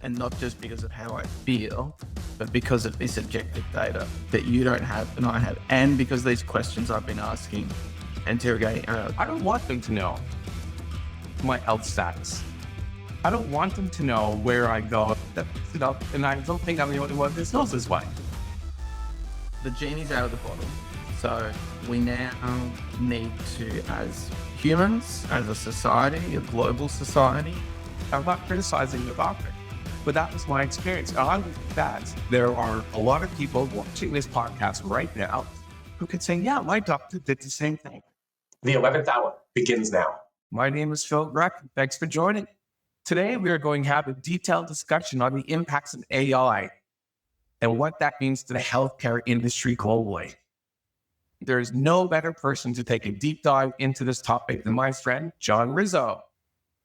And not just because of how I feel, but because of this objective data that you don't have and I have. And because these questions I've been asking, interrogating. I don't want them to know my health status. I don't want them to know where I go. And I don't think I'm the only one that knows this way. The genie's out of the bottle. So we now need to, as humans, as a society, a global society. I'm not criticizing the doctor, but that was my experience. And I think that there are a lot of people watching this podcast right now who could say, yeah, my doctor did the same thing. The 11th hour begins now. My name is Phil Grech. Thanks for joining. Today, we are going to have a detailed discussion on the impacts of AI and what that means to the healthcare industry globally. There is no better person to take a deep dive into this topic than my friend, John Rizzo.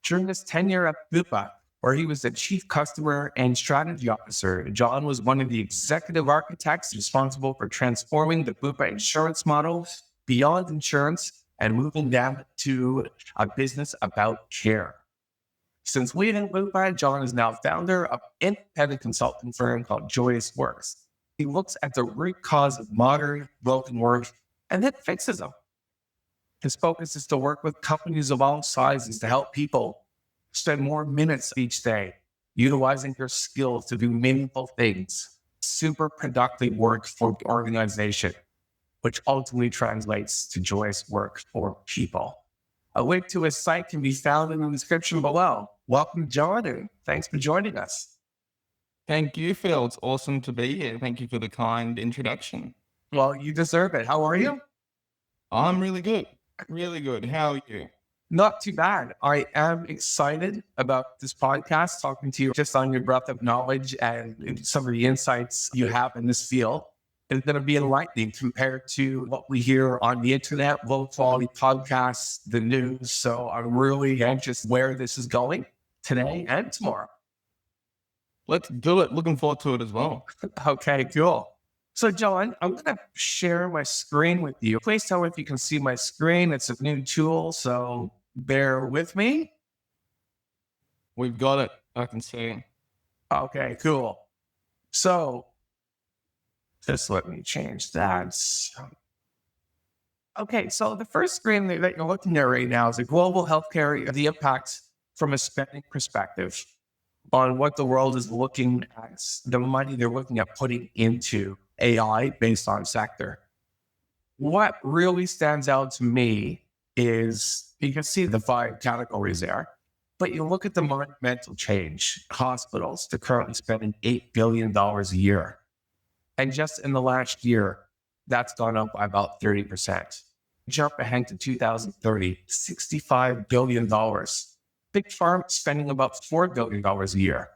During his tenure at Bupa, where he was the Chief Customer and Strategy Officer, John was one of the executive architects responsible for transforming the Bupa insurance model beyond insurance and moving them to a business about care. Since leaving Bupa, John is now founder of an independent consulting firm called Joyous Works. He looks at the root cause of modern broken work and then fixes them. His focus is to work with companies of all sizes to help people spend more minutes each day, utilizing their skills to do meaningful things, super productive work for the organization, which ultimately translates to joyous work for people. A link to his site can be found in the description below. Welcome, John, and thanks for joining us. Thank you, Phil. It's awesome to be here. Thank you for the kind introduction. Well, you deserve it. How are you? I'm really good. Really good. How are you? Not too bad. I am excited about this podcast, talking to you just on your breadth of knowledge and some of the insights you have in this field. It's going to be enlightening compared to what we hear on the internet, low quality podcasts, the news. So I'm really anxious where this is going today and tomorrow. Let's do it. Looking forward to it as well. Okay, cool. So John, I'm going to share my screen with you. Please tell me if you can see my screen. It's a new tool, so bear with me. We've got it. I can see. Okay, cool. So just let me change that. Okay, so the first screen that you're looking at right now is a global healthcare, the impact from a spending perspective on what the world is looking at, the money they're looking at putting into AI based on sector. What really stands out to me is you can see the 5 categories there, but you look at the monumental change. Hospitals, they're currently spending $8 billion a year. And just in the last year, that's gone up by about 30%. Jump ahead to 2030, $65 billion. Big Pharma spending about $4 billion a year.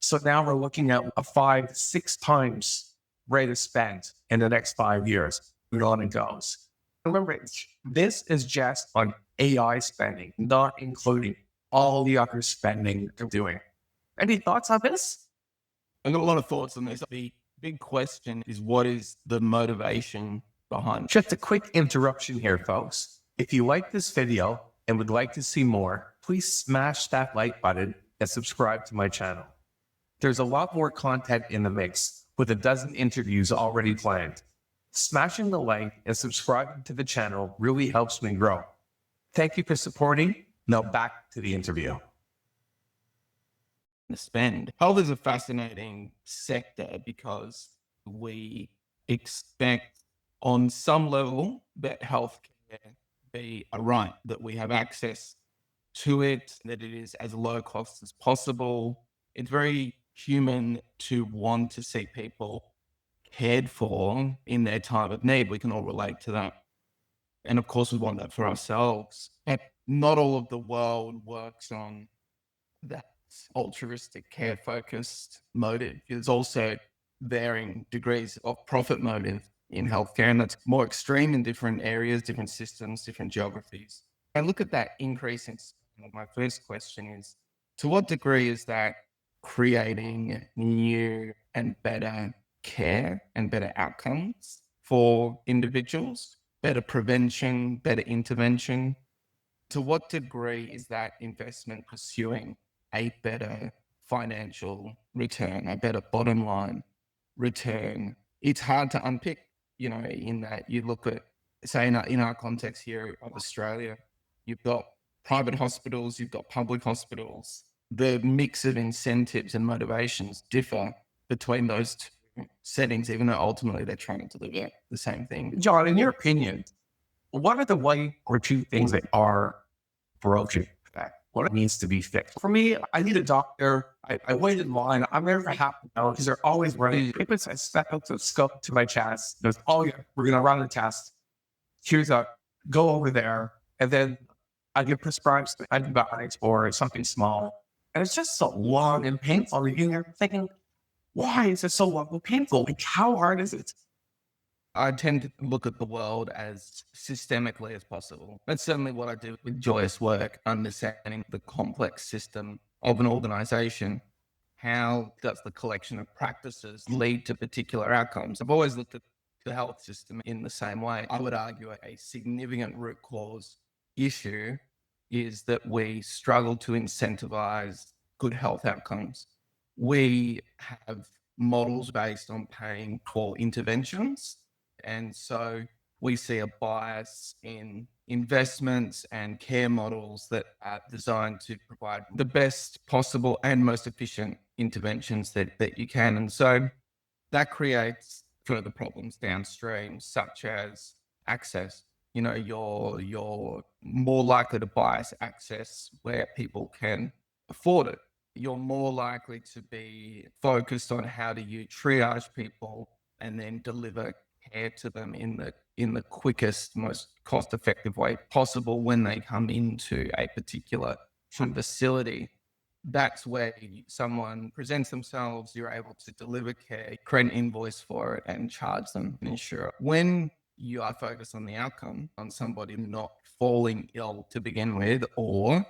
So now we're looking at a 5 to 6 times rate of spend in the next 5 years. And on it goes. Remember, this is just on AI spending, not including all the other spending they're doing. Any thoughts on this? I've got a lot of thoughts on this. The big question is, what is the motivation behind it? Just a quick interruption here, folks. If you like this video and would like to see more, please smash that like button and subscribe to my channel. There's a lot more content in the mix with a dozen interviews already planned. Smashing the like and subscribing to the channel really helps me grow. Thank you for supporting. Now back to the interview. The spend. Health is a fascinating sector because we expect on some level that healthcare be a right, that we have access to it, that it is as low cost as possible. It's very human to want to see people cared for in their time of need. We can all relate to that. And of course, we want that for ourselves. And not all of the world works on that altruistic, care-focused motive. There's also varying degrees of profit motive in healthcare, and that's more extreme in different areas, different systems, different geographies. I look at that increase in spending. My first question is, to what degree is that creating new and better care and better outcomes for individuals, better prevention, better intervention? To what degree is that investment pursuing a better financial return, a better bottom line return. It's hard to unpick, in that you look at, say, in our context here of Australia, you've got private hospitals, you've got public hospitals. The mix of incentives and motivations differ between those two settings, even though ultimately they're trying to deliver the same thing. John, in your opinion, what are the one or two things that are broken? What needs to be fixed? For me, I need a doctor. I wait in line. I'm there for half an hour because they're always running. It puts a stethoscope to my chest. Goes, oh yeah, we're gonna run the test. Here's go over there, and then I get prescribed some antibiotics or something small, and it's just so long and painful. You're thinking, why is it so long and painful? Like, how hard is it? I tend to look at the world as systemically as possible. That's certainly what I do with joyous work, understanding the complex system of an organization. How does the collection of practices lead to particular outcomes? I've always looked at the health system in the same way. I would argue a significant root cause issue is that we struggle to incentivize good health outcomes. We have models based on paying for interventions. And so we see a bias in investments and care models that are designed to provide the best possible and most efficient interventions that you can. And so that creates further problems downstream, such as access. You're more likely to bias access where people can afford it. You're more likely to be focused on how do you triage people and then deliver care to them in the quickest, most cost-effective way possible when they come into a particular facility. That's where someone presents themselves, you're able to deliver care, create an invoice for it, and charge them and insure it. When you are focused on the outcome, on somebody not falling ill to begin with or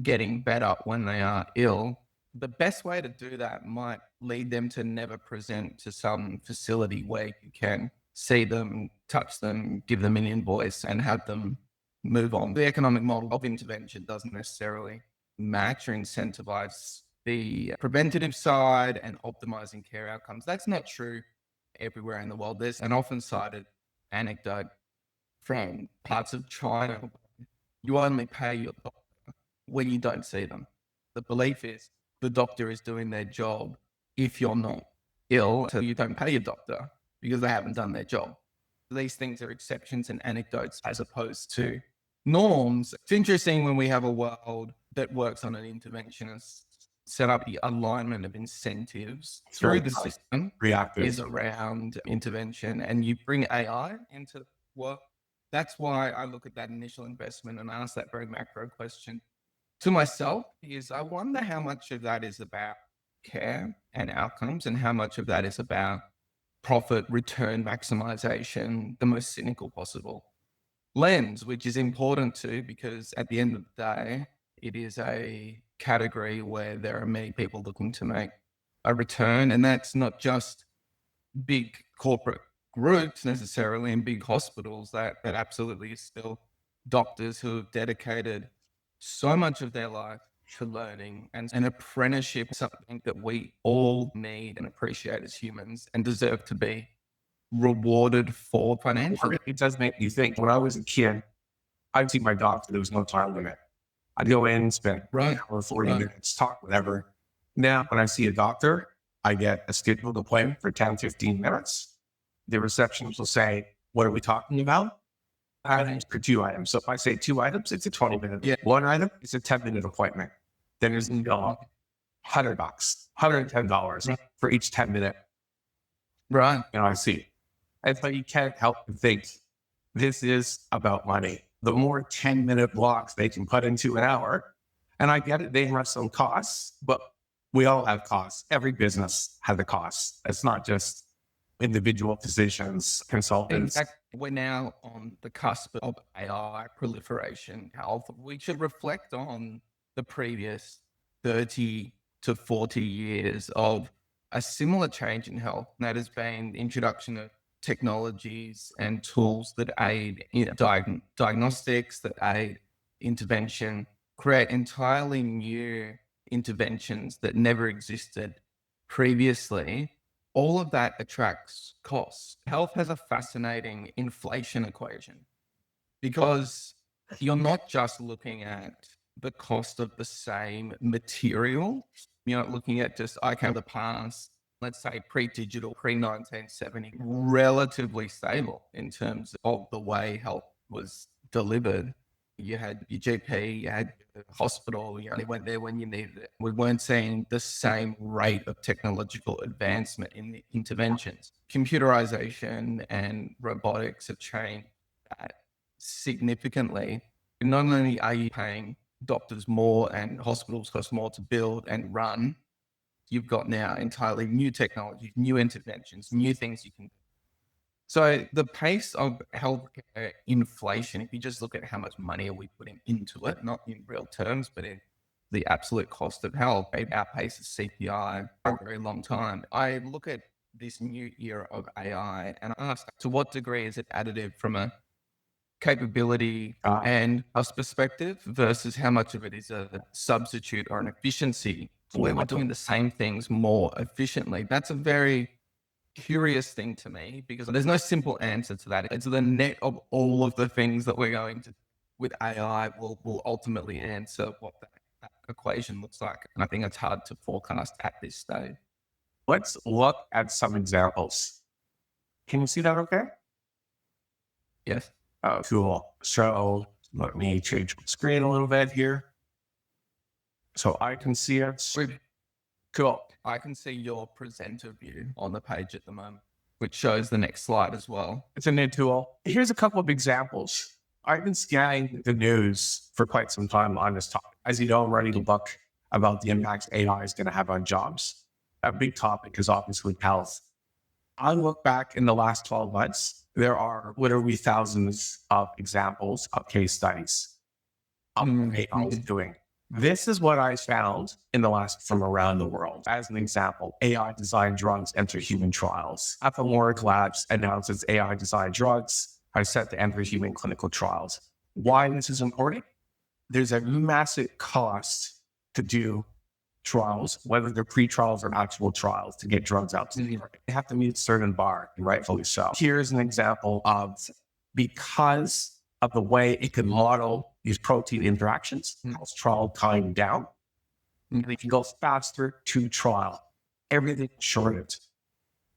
getting better when they are ill, the best way to do that might lead them to never present to some facility where you can see them, touch them, give them an invoice, and have them move on. The economic model of intervention doesn't necessarily match or incentivize the preventative side and optimizing care outcomes. That's not true everywhere in the world. There's an often cited anecdote from parts of China. You only pay your doctor when you don't see them. The belief is the doctor is doing their job if you're not ill, so you don't pay your doctor because they haven't done their job. These things are exceptions and anecdotes as opposed to norms. It's interesting when we have a world that works on an interventionist set up, the alignment of incentives through the system is around intervention, and you bring AI into work. That's why I look at that initial investment and ask that very macro question to myself is I wonder how much of that is about care and outcomes and how much of that is about profit return maximization, the most cynical possible lens, which is important too, because at the end of the day, it is a category where there are many people looking to make a return. And that's not just big corporate groups necessarily and big hospitals. That absolutely is still doctors who have dedicated so much of their life to learning, and an apprenticeship, something that we all need and appreciate as humans and deserve to be rewarded for financially. It does make me think. When I was a kid, I'd see my doctor. There was no time limit. I'd go in, spend an hour, 40 minutes, talk, whatever. Now, when I see a doctor, I get a scheduled appointment for 10, 15 minutes. The receptionist will say, what are we talking about? Items for 2 items. So if I say 2 items, it's a 20-minute. Yeah. 1 item is a 10-minute appointment. Then there's $100, $110 for each 10-minute. Right. I see. And so you can't help but think this is about money. The more 10-minute blocks they can put into an hour, and I get it, they have some costs, but we all have costs. Every business has a cost. It's not just individual physicians, consultants. In fact, we're now on the cusp of AI proliferation health. We should reflect on the previous 30 to 40 years of a similar change in health. And that has been the introduction of technologies and tools that aid diagnostics, that aid intervention, create entirely new interventions that never existed previously, all of that attracts costs. Health has a fascinating inflation equation because you're not just looking at the cost of the same material. You're not looking at just, okay, the past, let's say pre-digital, pre-1970, relatively stable in terms of the way health was delivered. You had your GP, you had your hospital, you only went there when you needed it. We weren't seeing the same rate of technological advancement in the interventions. Computerization and robotics have changed that significantly. Not only are you paying doctors more and hospitals cost more to build and run, you've got now entirely new technologies, new interventions, new things you can do. So the pace of healthcare inflation, if you just look at how much money are we putting into it, not in real terms, but in the absolute cost of health, it outpaces CPI for a very long time. I look at this new era of AI and I ask, to what degree is it additive from a capability and cost perspective versus how much of it is a substitute or an efficiency where we're doing the same things more efficiently? That's a very curious thing to me because there's no simple answer to that. It's the net of all of the things that we're going to with AI will ultimately answer what that equation looks like. And I think it's hard to forecast at this stage. Let's look at some examples. Can you see that okay? Yes. Oh, cool. So let me change my screen a little bit here so I can see it. Cool. I can see your presenter view on the page at the moment, which shows the next slide as well. It's a new tool. Here's a couple of examples. I've been scanning the news for quite some time on this topic. As you know, I'm writing a book about the impacts AI is going to have on jobs. A big topic is obviously health. I look back in the last 12 months, there are literally thousands of examples of case studies of what AI is doing. This is what I found in the last from around the world. As an example, AI-designed drugs enter human trials. Apple Labs announces AI-designed drugs are set to enter human clinical trials. Why this is important? There's a massive cost to do trials, whether they're pre-trials or actual trials, to get drugs out to the market. They have to meet a certain bar, and rightfully so. Here's an example of, because of the way it can model these protein interactions, helps trial time down. And it can go faster to trial. Everything shortened.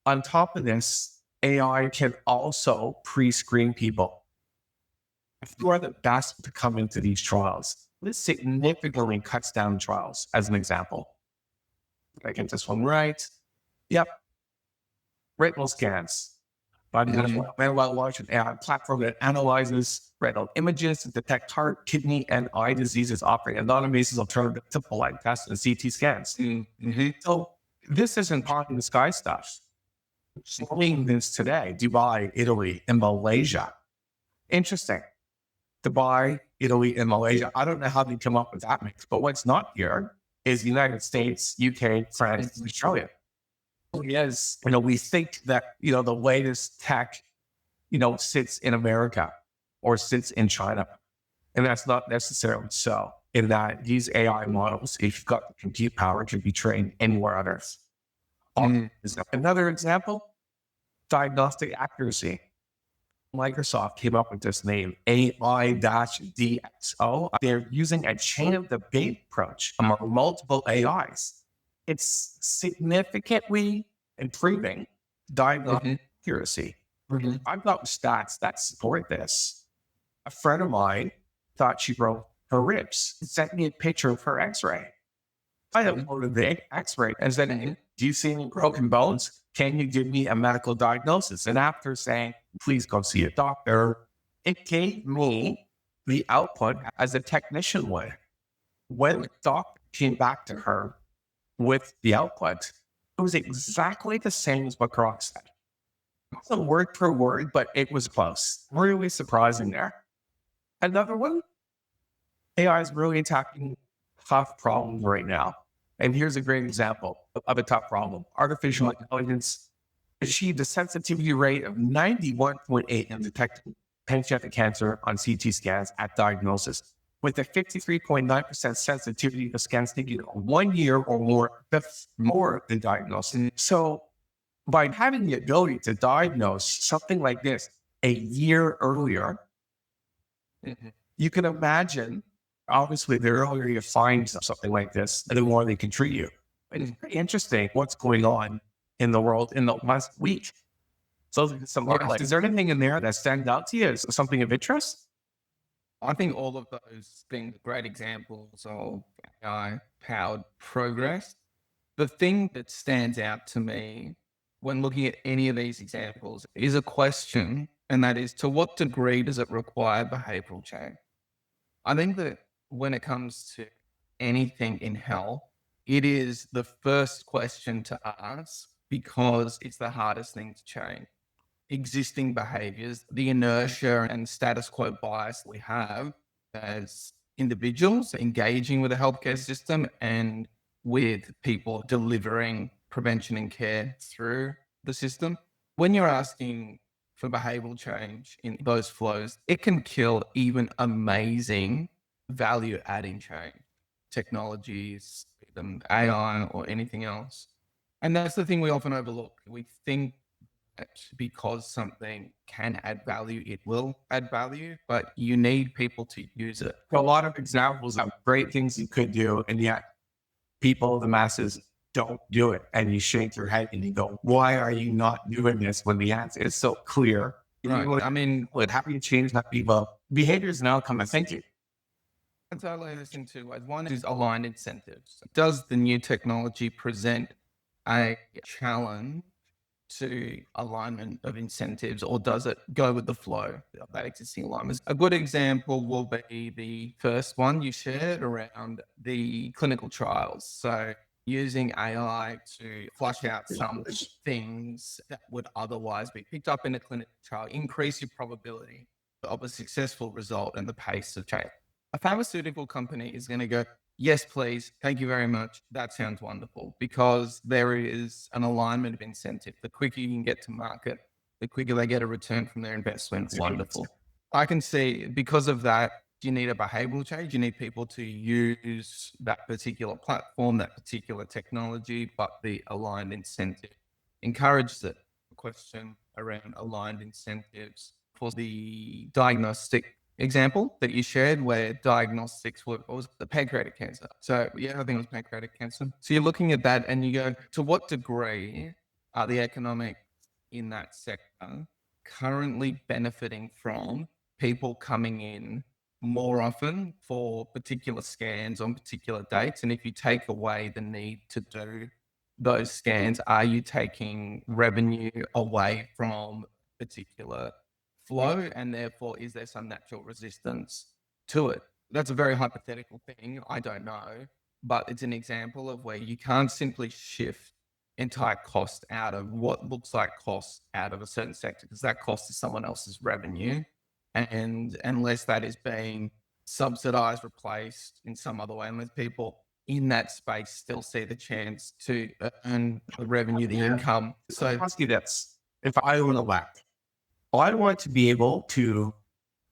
On top of this, AI can also pre-screen people. If you are the best to come into these trials, this significantly cuts down trials, as an example. Did I get this one right? Yep. Retinal scans. But Manuel launched an AI platform that analyzes retinal images to detect heart, kidney, and eye diseases, offering a non-invasive alternative to blood tests and CT scans. So this isn't pie in the sky stuff. Seeing this today, Dubai, Italy, and Malaysia. Interesting. Dubai, Italy, and Malaysia. I don't know how they come up with that mix, but what's not here is the United States, UK, France, and Australia. Yes, we think that, the latest tech, sits in America or sits in China. And that's not necessarily so, in that these AI models, if you've got the compute power, can be trained anywhere on Earth. Another example, diagnostic accuracy. Microsoft came up with this name, AI-DXO. They're using a chain of debate approach among multiple AIs. It's significantly improving diagnostic accuracy. I've got stats that support this. A friend of mine thought she broke her ribs. Sent me a picture of her x-ray. I uploaded the x-ray and said, do you see any broken bones? Can you give me a medical diagnosis? And after saying, please go see a doctor, it gave me the output as a technician would. When the doctor came back to her with the output, it was exactly the same as what Grok said. It wasn't word per word, but it was close. Really surprising there. Another one, AI is really attacking tough problems right now. And here's a great example of a tough problem. Artificial intelligence achieved a sensitivity rate of 91.8 in detecting pancreatic cancer on CT scans at diagnosis. with a 53.9% sensitivity to scans taken 1 year or more before the diagnosis. So by having the ability to diagnose something like this a year earlier, you can imagine, obviously, the earlier you find something like this, the more they can treat you. It's very interesting what's going on in the world in the last week. So is there anything in there that stands out to you as something of interest? I think all of those things are great examples of AI-powered progress. The thing that stands out to me when looking at any of these examples is a question, and that is, to what degree does it require behavioral change? I think that when it comes to anything in health, it is the first question to ask because it's the hardest thing to change. Existing behaviors, the inertia and status quo bias we have as individuals engaging with the healthcare system and with people delivering prevention and care through the system. When you're asking for behavioral change in those flows, it can kill even amazing value adding change, technologies, even AI or anything else. And that's the thing we often overlook. We think because something can add value, it will add value, but you need people to use it. A lot of examples of great things you could do, and yet people, the masses, don't do it. And you shake your head and you go, why are you not doing this when the answer is so clear? Right. How do you change that people? Behaviors now come and thinking. That's all I listen to. One is aligned incentives. Does the new technology present a challenge to alignment of incentives, or does it go with the flow of that existing alignment? A good example will be the first one you shared around the clinical trials. So using AI to flush out some things that would otherwise be picked up in a clinical trial, increase your probability of a successful result and the pace of change. A pharmaceutical company is going to go, yes, please. Thank you very much. That sounds wonderful, because there is an alignment of incentive. The quicker you can get to market, the quicker they get a return from their investment. Wonderful. I can see because of that, you need a behavioral change. You need people to use that particular platform, that particular technology, but the aligned incentive encourages it. A question around aligned incentives for the diagnostic example that you shared, where diagnostics was the pancreatic cancer. So yeah, I think it was pancreatic cancer. So you're looking at that and you go, to what degree are the economics in that sector currently benefiting from people coming in more often for particular scans on particular dates? And if you take away the need to do those scans, are you taking revenue away from particular flow, and therefore is there some natural resistance to it? That's a very hypothetical thing. I don't know, but it's an example of where you can't simply shift entire cost out of what looks like cost out of a certain sector, because that cost is someone else's revenue. And unless that is being subsidized, replaced in some other way, unless people in that space still see the chance to earn the revenue, the income. So I ask you this: if I own a lab, I want to be able to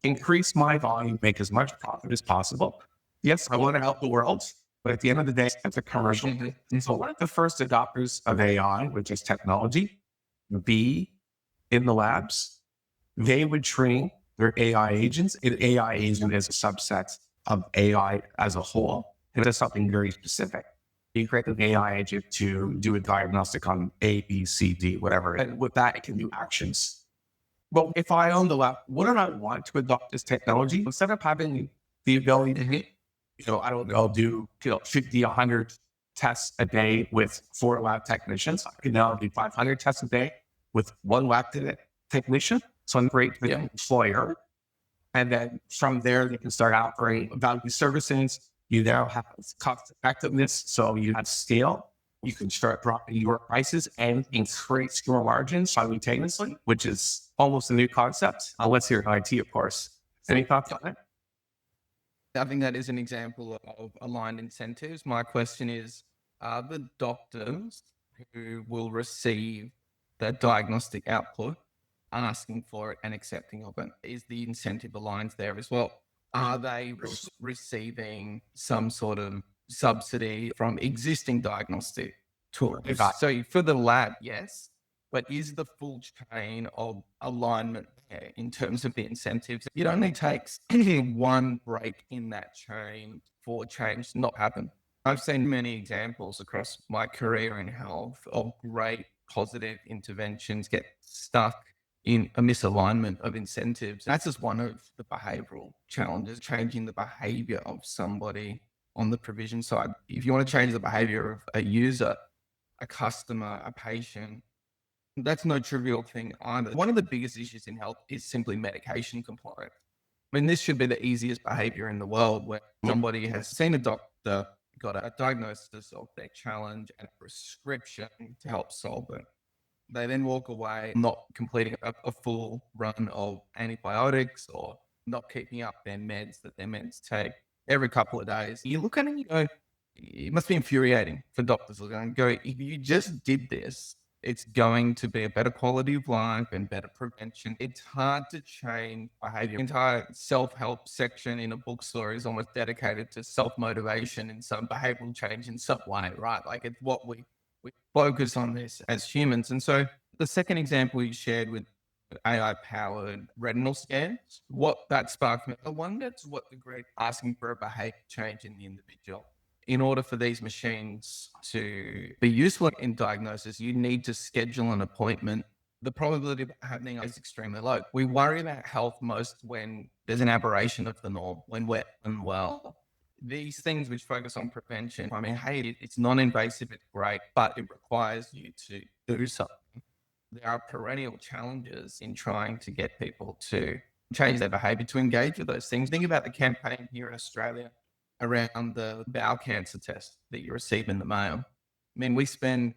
increase my volume, make as much profit as possible. Yes, I want to help the world, but at the end of the day, it's a commercial. So one of the first adopters of AI, which is technology, be in the labs, they would train their AI agents. An AI agent is a subset of AI as a whole. It does something very specific. You create an AI agent to do a diagnostic on A, B, C, D, whatever. And with that, it can do actions. Well, if I own the lab, wouldn't I want to adopt this technology? Instead of having the ability to, I don't know, do 50, 100 tests a day with 4 lab technicians, I can now do 500 tests a day with 1 lab technician. So I'm great with the employer. And then from there, they can start offering value services. You now have cost effectiveness. So you have scale. You can start dropping your prices and increase your margins simultaneously, which is almost a new concept, unless you're in IT, of course. Any thoughts on it? I think that is an example of aligned incentives. My question is, are the doctors who will receive the diagnostic output asking for it and accepting of it? Is the incentive aligned there as well? Are they receiving some sort of subsidy from existing diagnostic tools? So for the lab, yes, but is the full chain of alignment there in terms of the incentives? It only takes one break in that chain for change to not happen. I've seen many examples across my career in health of great positive interventions get stuck in a misalignment of incentives. That's just one of the behavioral challenges, changing the behavior of somebody on the provision side. If you want to change the behavior of a user, a customer, a patient, that's no trivial thing either. One of the biggest issues in health is simply medication compliance. I mean, this should be the easiest behavior in the world where somebody has seen a doctor, got a diagnosis of their challenge and a prescription to help solve it. They then walk away not completing a full run of antibiotics or not keeping up their meds that they're meant to take every couple of days. You look at it and you go, it must be infuriating for doctors to go, if you just did this, it's going to be a better quality of life and better prevention. It's hard to change behavior. The entire self-help section in a bookstore is almost dedicated to self-motivation and some behavioral change in some way, right? Like it's what we focus on this as humans. And so the second example you shared with AI-powered retinal scans, what that sparked me, I wonder to what degree asking for a behavior change in the individual. In order for these machines to be useful in diagnosis, you need to schedule an appointment. The probability of it happening is extremely low. We worry about health most when there's an aberration of the norm, when we're unwell. These things which focus on prevention, I mean, hey, it's non-invasive, it's great, but it requires you to do something. There are perennial challenges in trying to get people to change their behavior, to engage with those things. Think about the campaign here in Australia around the bowel cancer test that you receive in the mail. I mean, we spend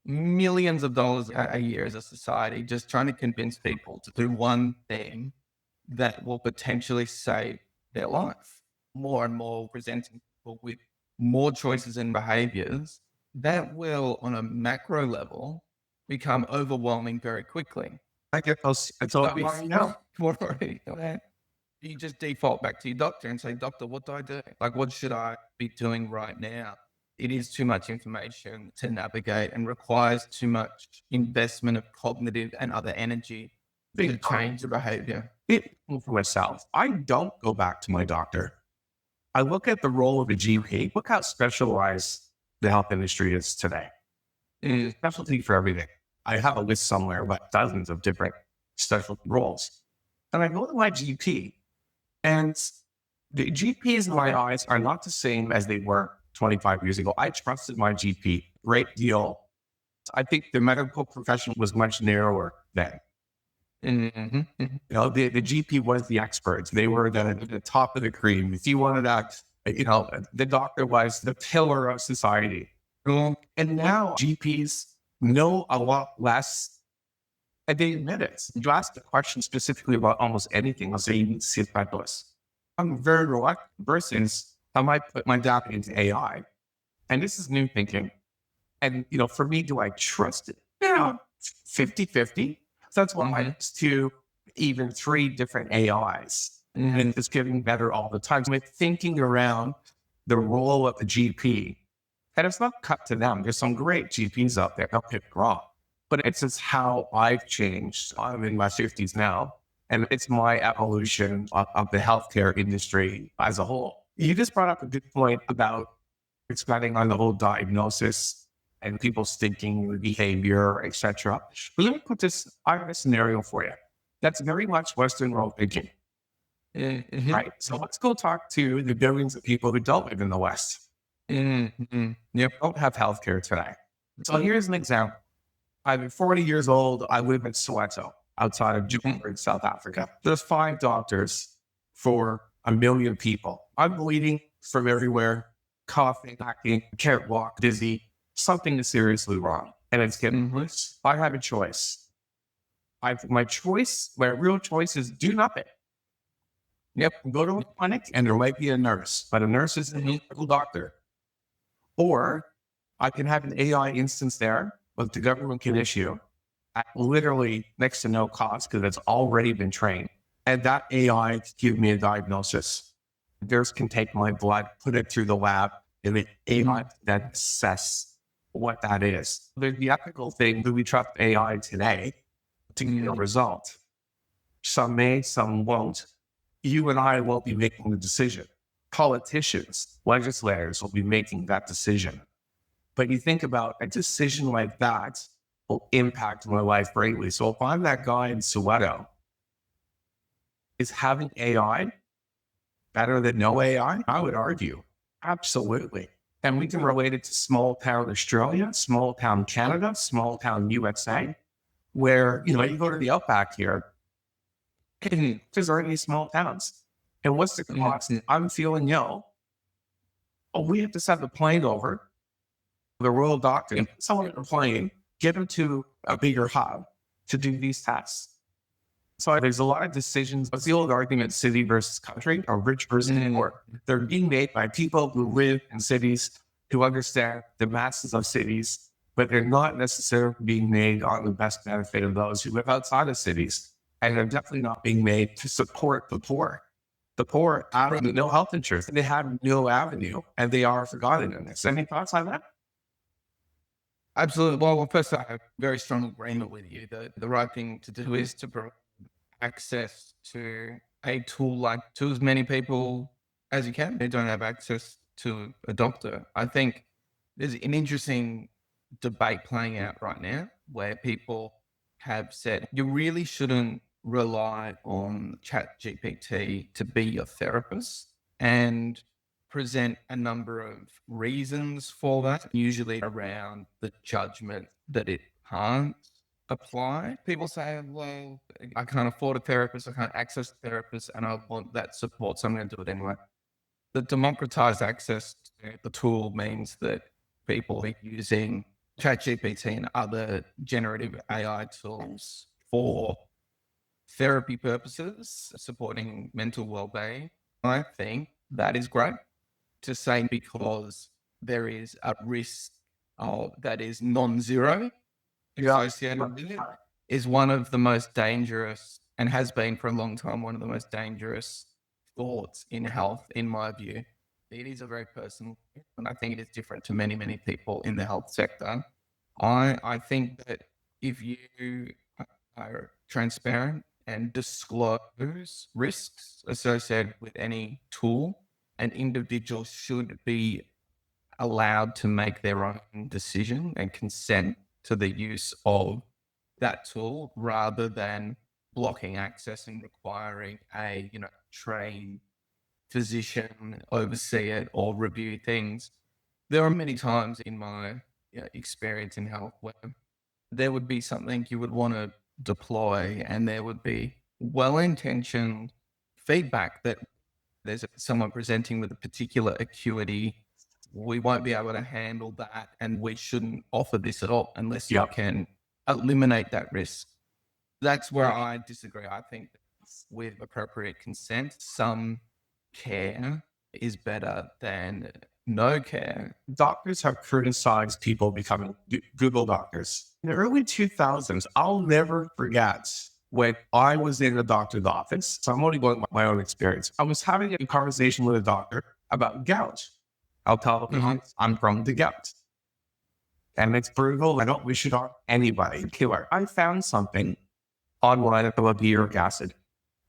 millions of dollars a year as a society just trying to convince people to do one thing that will potentially save their life. More and more presenting people with more choices and behaviors that will, on a macro level, become overwhelming very quickly. I get those. It's all I know. You just default back to your doctor and say, doctor, what do I do? Like, what should I be doing right now? It is too much information to navigate and requires too much investment of cognitive and other energy to change the behavior. For myself, I don't go back to my doctor. I look at the role of a GP. Look how specialized the health industry is today. It's a specialty for everything. I have a list somewhere, but dozens of different specialty roles. And I go to my GP, and the GPs in my eyes are not the same as they were 25 years ago. I trusted my GP a great deal. I think the medical profession was much narrower then. Mm-hmm. You know, the GP was the experts. They were the top of the cream. If you wanted that, you know, the doctor was the pillar of society. And now GPs know a lot less, and they admit it. You ask the question specifically about almost anything, I'll say you need to see a specialist. I'm very reluctant versus I might put my data into AI. And this is new thinking. And, you know, for me, do I trust it? Yeah, 50-50. So that's why it's to even 3 different AIs. And it's getting better all the time. So I'm thinking around the role of the GP. And it's not cut to them. There's some great GPs out there. Don't get me wrong. But it's just how I've changed. I'm in my 50s now. And it's my evolution of the healthcare industry as a whole. You just brought up a good point about expanding on the whole diagnosis and people's thinking, behavior, etc. But let me put this, I have a scenario for you. That's very much Western world thinking. Mm-hmm. Right. So let's go talk to the billions of people who don't live in the West. Mm-hmm. Yep. Don't have healthcare today. So here's an example. I'm 40 years old. I live in Soweto, outside of Johannesburg, South Africa. There's 5 doctors for 1 million people. I'm bleeding from everywhere, coughing, hacking, can't walk, dizzy. Something is seriously wrong, and it's getting worse. I have a choice. My real choice is do nothing. Yep, go to a clinic, and there might be a nurse, but a nurse is a medical doctor. Or I can have an AI instance there, but the government can issue at literally next to no cost because it's already been trained. And that AI can give me a diagnosis. Theirs can take my blood, put it through the lab, and it AI then assess what that is. There's the ethical thing. Do we trust AI today to get a result? Some may, some won't. You and I won't be making the decision. Politicians, legislators will be making that decision. But you think about a decision like that will impact my life greatly. So if I'm that guy in Soweto, is having AI better than no AI? I would argue. Absolutely. And we can relate it to small town Australia, small town Canada, small town USA, where, you go to the outback here, there's already small towns. And what's the cost? I'm feeling ill. Oh, we have to send the plane over, the Royal Doctor, someone on a plane, get them to a bigger hub to do these tests. So there's a lot of decisions. It's the old argument, city versus country, or rich versus poor. They're being made by people who live in cities, who understand the masses of cities, but they're not necessarily being made on the best benefit of those who live outside of cities. And they're definitely not being made to support the poor. The poor have no health insurance. They have no avenue, and they are forgotten in this. Any thoughts on that? Absolutely. Well, first, I have very strong agreement with you. The right thing to do is to provide access to a tool to as many people as you can. They don't have access to a doctor. I think there's an interesting debate playing out right now where people have said you really shouldn't rely on ChatGPT to be your therapist, and present a number of reasons for that, usually around the judgment that it can't apply. People say, well, I can't afford a therapist, I can't access a therapist, and I want that support, so I'm going to do it anyway. The democratized access to the tool means that people are using ChatGPT and other generative AI tools for therapy purposes, supporting mental well-being. I think that is great to say, because there is a risk that is non-zero associated with it, is one of the most dangerous, and has been for a long time, one of the most dangerous thoughts in health, in my view. It is a very personal, and I think it is different to many, many people in the health sector. I think that if you are transparent and disclose risks associated with any tool, an individual should be allowed to make their own decision and consent to the use of that tool, rather than blocking access and requiring a trained physician oversee it or review things. There are many times in my experience in health where there would be something you would want to deploy, and there would be well-intentioned feedback that there's someone presenting with a particular acuity. We won't be able to handle that, and we shouldn't offer this at all unless you can eliminate that risk. That's where I disagree. I think with appropriate consent, some care is better than no care. Doctors have criticized people becoming Google doctors. In the early 2000s, I'll never forget when I was in a doctor's office. So I'm only going by my own experience. I was having a conversation with a doctor about gout. I'll tell him I'm from the gout. And it's brutal. I don't wish it on anybody. Killer. I found something online about uric acid.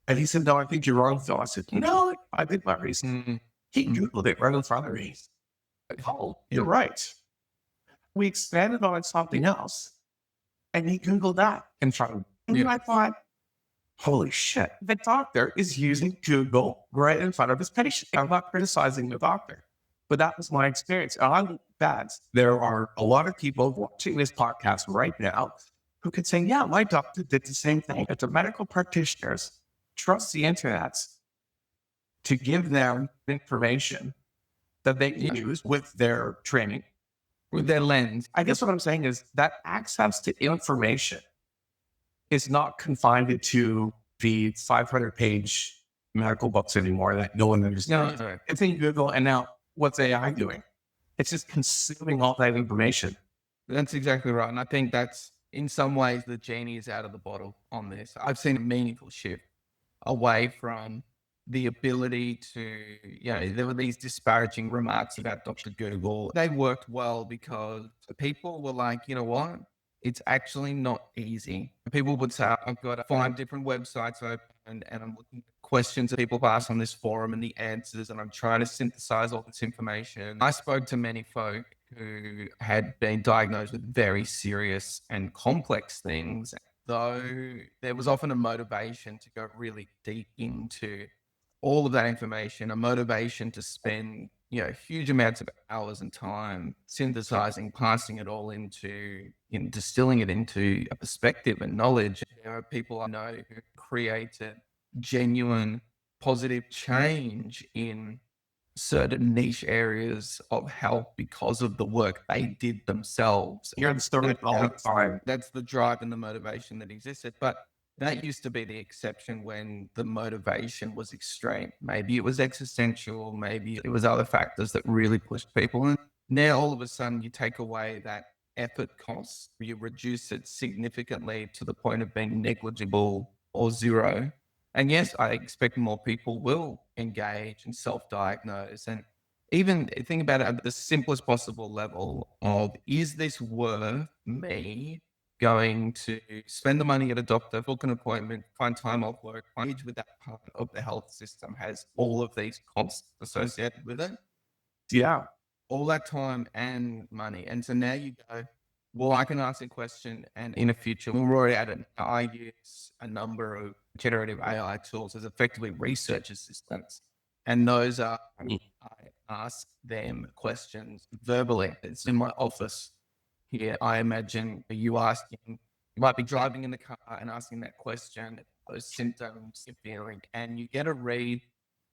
And he said, no, I think you're wrong, Phil. I said, no, I did my research. He Googled it right in front of me. Oh, you're right. We expanded on something else, and he Googled that in front of me. And I thought, holy shit, the doctor is using Google right in front of his patient. I'm not criticizing the doctor, but that was my experience. And I'm bad. There are a lot of people watching this podcast right now who could say, yeah, my doctor did the same thing. But the medical practitioners trust the internet to give them information that they can use with their training, with their lens. I guess what I'm saying is that access to information is not confined to the 500-page medical books anymore that no one understands. No. It's in Google, and now what's AI doing? It's just consuming all that information. That's exactly right. And I think that's, in some ways, the genie is out of the bottle on this. I've seen a meaningful shift away from the ability to, there were these disparaging remarks about Dr. Google. They worked well because people were like, you know what? It's actually not easy. People would say, I've got 5 different websites open and I'm looking at questions that people ask on this forum and the answers, and I'm trying to synthesize all this information. I spoke to many folk who had been diagnosed with very serious and complex things, though there was often a motivation to go really deep into all of that information, a motivation to spend, huge amounts of hours and time synthesizing, passing it all into, distilling it into a perspective and knowledge. There are people I know who created genuine positive change in certain niche areas of health because of the work they did themselves. You're the story all the time. That's the drive and the motivation that existed. But that used to be the exception when the motivation was extreme. Maybe it was existential, maybe it was other factors that really pushed people. And now all of a sudden you take away that effort cost, you reduce it significantly to the point of being negligible or zero. And yes, I expect more people will engage and self-diagnose. And even think about it at the simplest possible level of, is this worth me going to spend the money at a doctor, book an appointment, find time off work, engage with that part of the health system has all of these costs associated with it? Yeah. All that time and money. And so now you go, well, I can ask a question, and in the future, we're already at it. I use a number of generative AI tools as effectively research assistants. And those are, I ask them questions verbally. It's in my office here. I imagine you might be driving in the car and asking that question, those symptoms you're feeling, and you get a read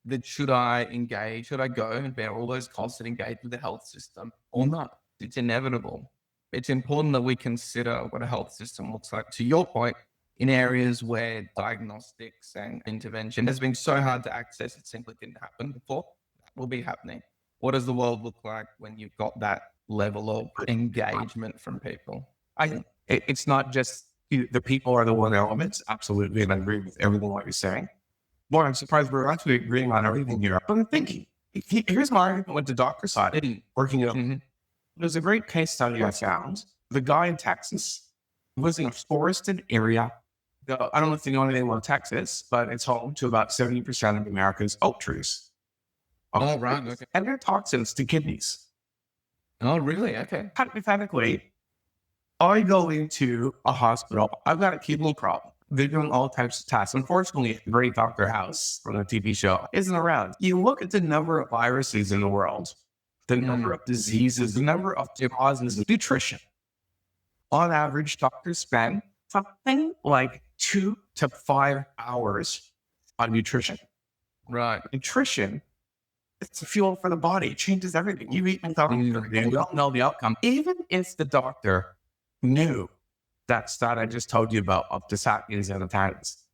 that should I engage, should I go and bear all those costs and engage with the health system or not? It's inevitable. It's important that we consider what a health system looks like, to your point, in areas where diagnostics and intervention has been so hard to access, it simply didn't happen before. That will be happening. What does the world look like when you've got that level of engagement from people? It's not just the people are the one element. Absolutely. And I agree with everything what you're saying. Boy, I'm surprised we're actually agreeing on everything here. But I'm thinking, here's my argument with the doctor side, working it up. There's a great case study I found. The guy in Texas was in a forested area. I don't know if you know anything about Texas, but it's home to about 70% of America's oak trees. Oh, right. Okay. And they're toxins to kidneys. Oh, really? Okay. Hypothetically, I go into a hospital. I've got a kidney problem. They're doing all types of tests. Unfortunately, the great Dr. House from the TV show isn't around. You look at the number of viruses in the world, the number of diseases, the number of causes of nutrition. On average, doctors spend something like 2 to 5 hours on nutrition. Right. Nutrition, it's a fuel for the body. It changes everything. You eat something every day. We don't know the outcome. Even if the doctor knew that stat I just told you about of the sapiens and the titans,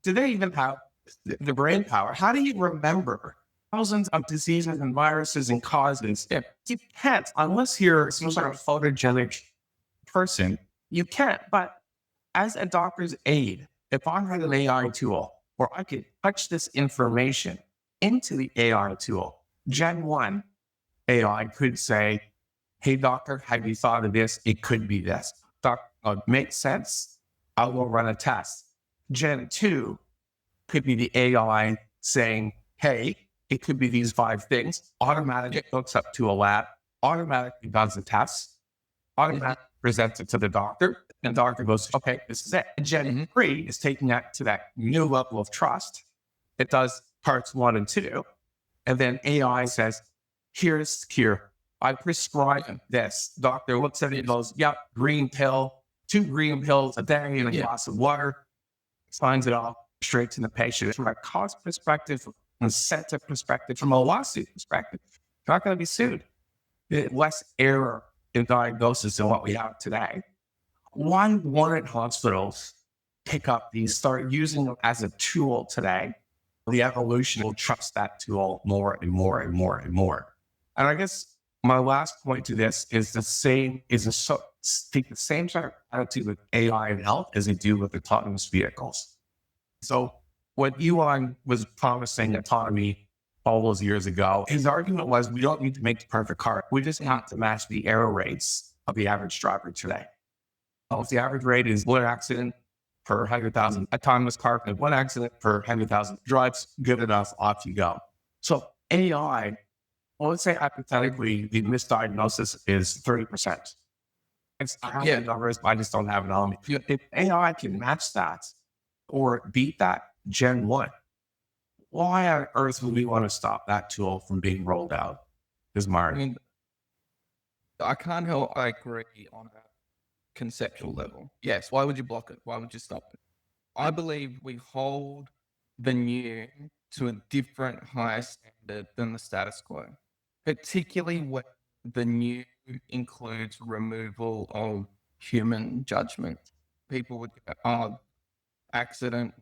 do they even have the brain power? How do you remember thousands of diseases and viruses and causes? You can't, unless you're some sort of photogenic person. You can't. But as a doctor's aide, if I had an AI tool where I could touch this information into the AI tool, Gen 1 AI could say, hey, doctor, have you thought of this? It could be this. Makes sense. I'll go run a test. Gen 2 could be the AI saying, hey, it could be these 5 things. Automatically hooks up to a lab, automatically does the test, automatically presents it to the doctor, and the doctor goes, okay, this is it. And Gen 3 is taking that to that new level of trust. It does parts 1 and 2. And then AI says, here's the cure. I prescribe this. Doctor looks at it and goes, yep, green pill, 2 green pills a day in a glass of water, signs it off straight to the patient. From a cost perspective, from an incentive perspective, from a lawsuit perspective, you're not going to be sued. Less error in diagnosis than what we have today. Why wouldn't hospitals pick up these, start using them as a tool today? The evolution will trust that tool more and more and more and more. And I guess my last point to this is take the same sort of attitude with AI and health as they do with autonomous vehicles. So when Elon was promising autonomy all those years ago, his argument was we don't need to make the perfect car. We just have to match the error rates of the average driver today. If the average rate is one accident per 100,000, autonomous car and one accident per 100,000 drives good enough, off you go. So AI, well, let's say hypothetically, the misdiagnosis is 30%. I have the numbers, but I just don't have it on me. If AI can match that or beat that Gen 1, why on earth would we want to stop that tool from being rolled out? Is my argument. I can't help I agree on a conceptual level. Yes, why would you block it? Why would you stop it? I believe we hold the new to a different higher standard than the status quo, particularly when the new includes removal of human judgment. People would go, oh, accident,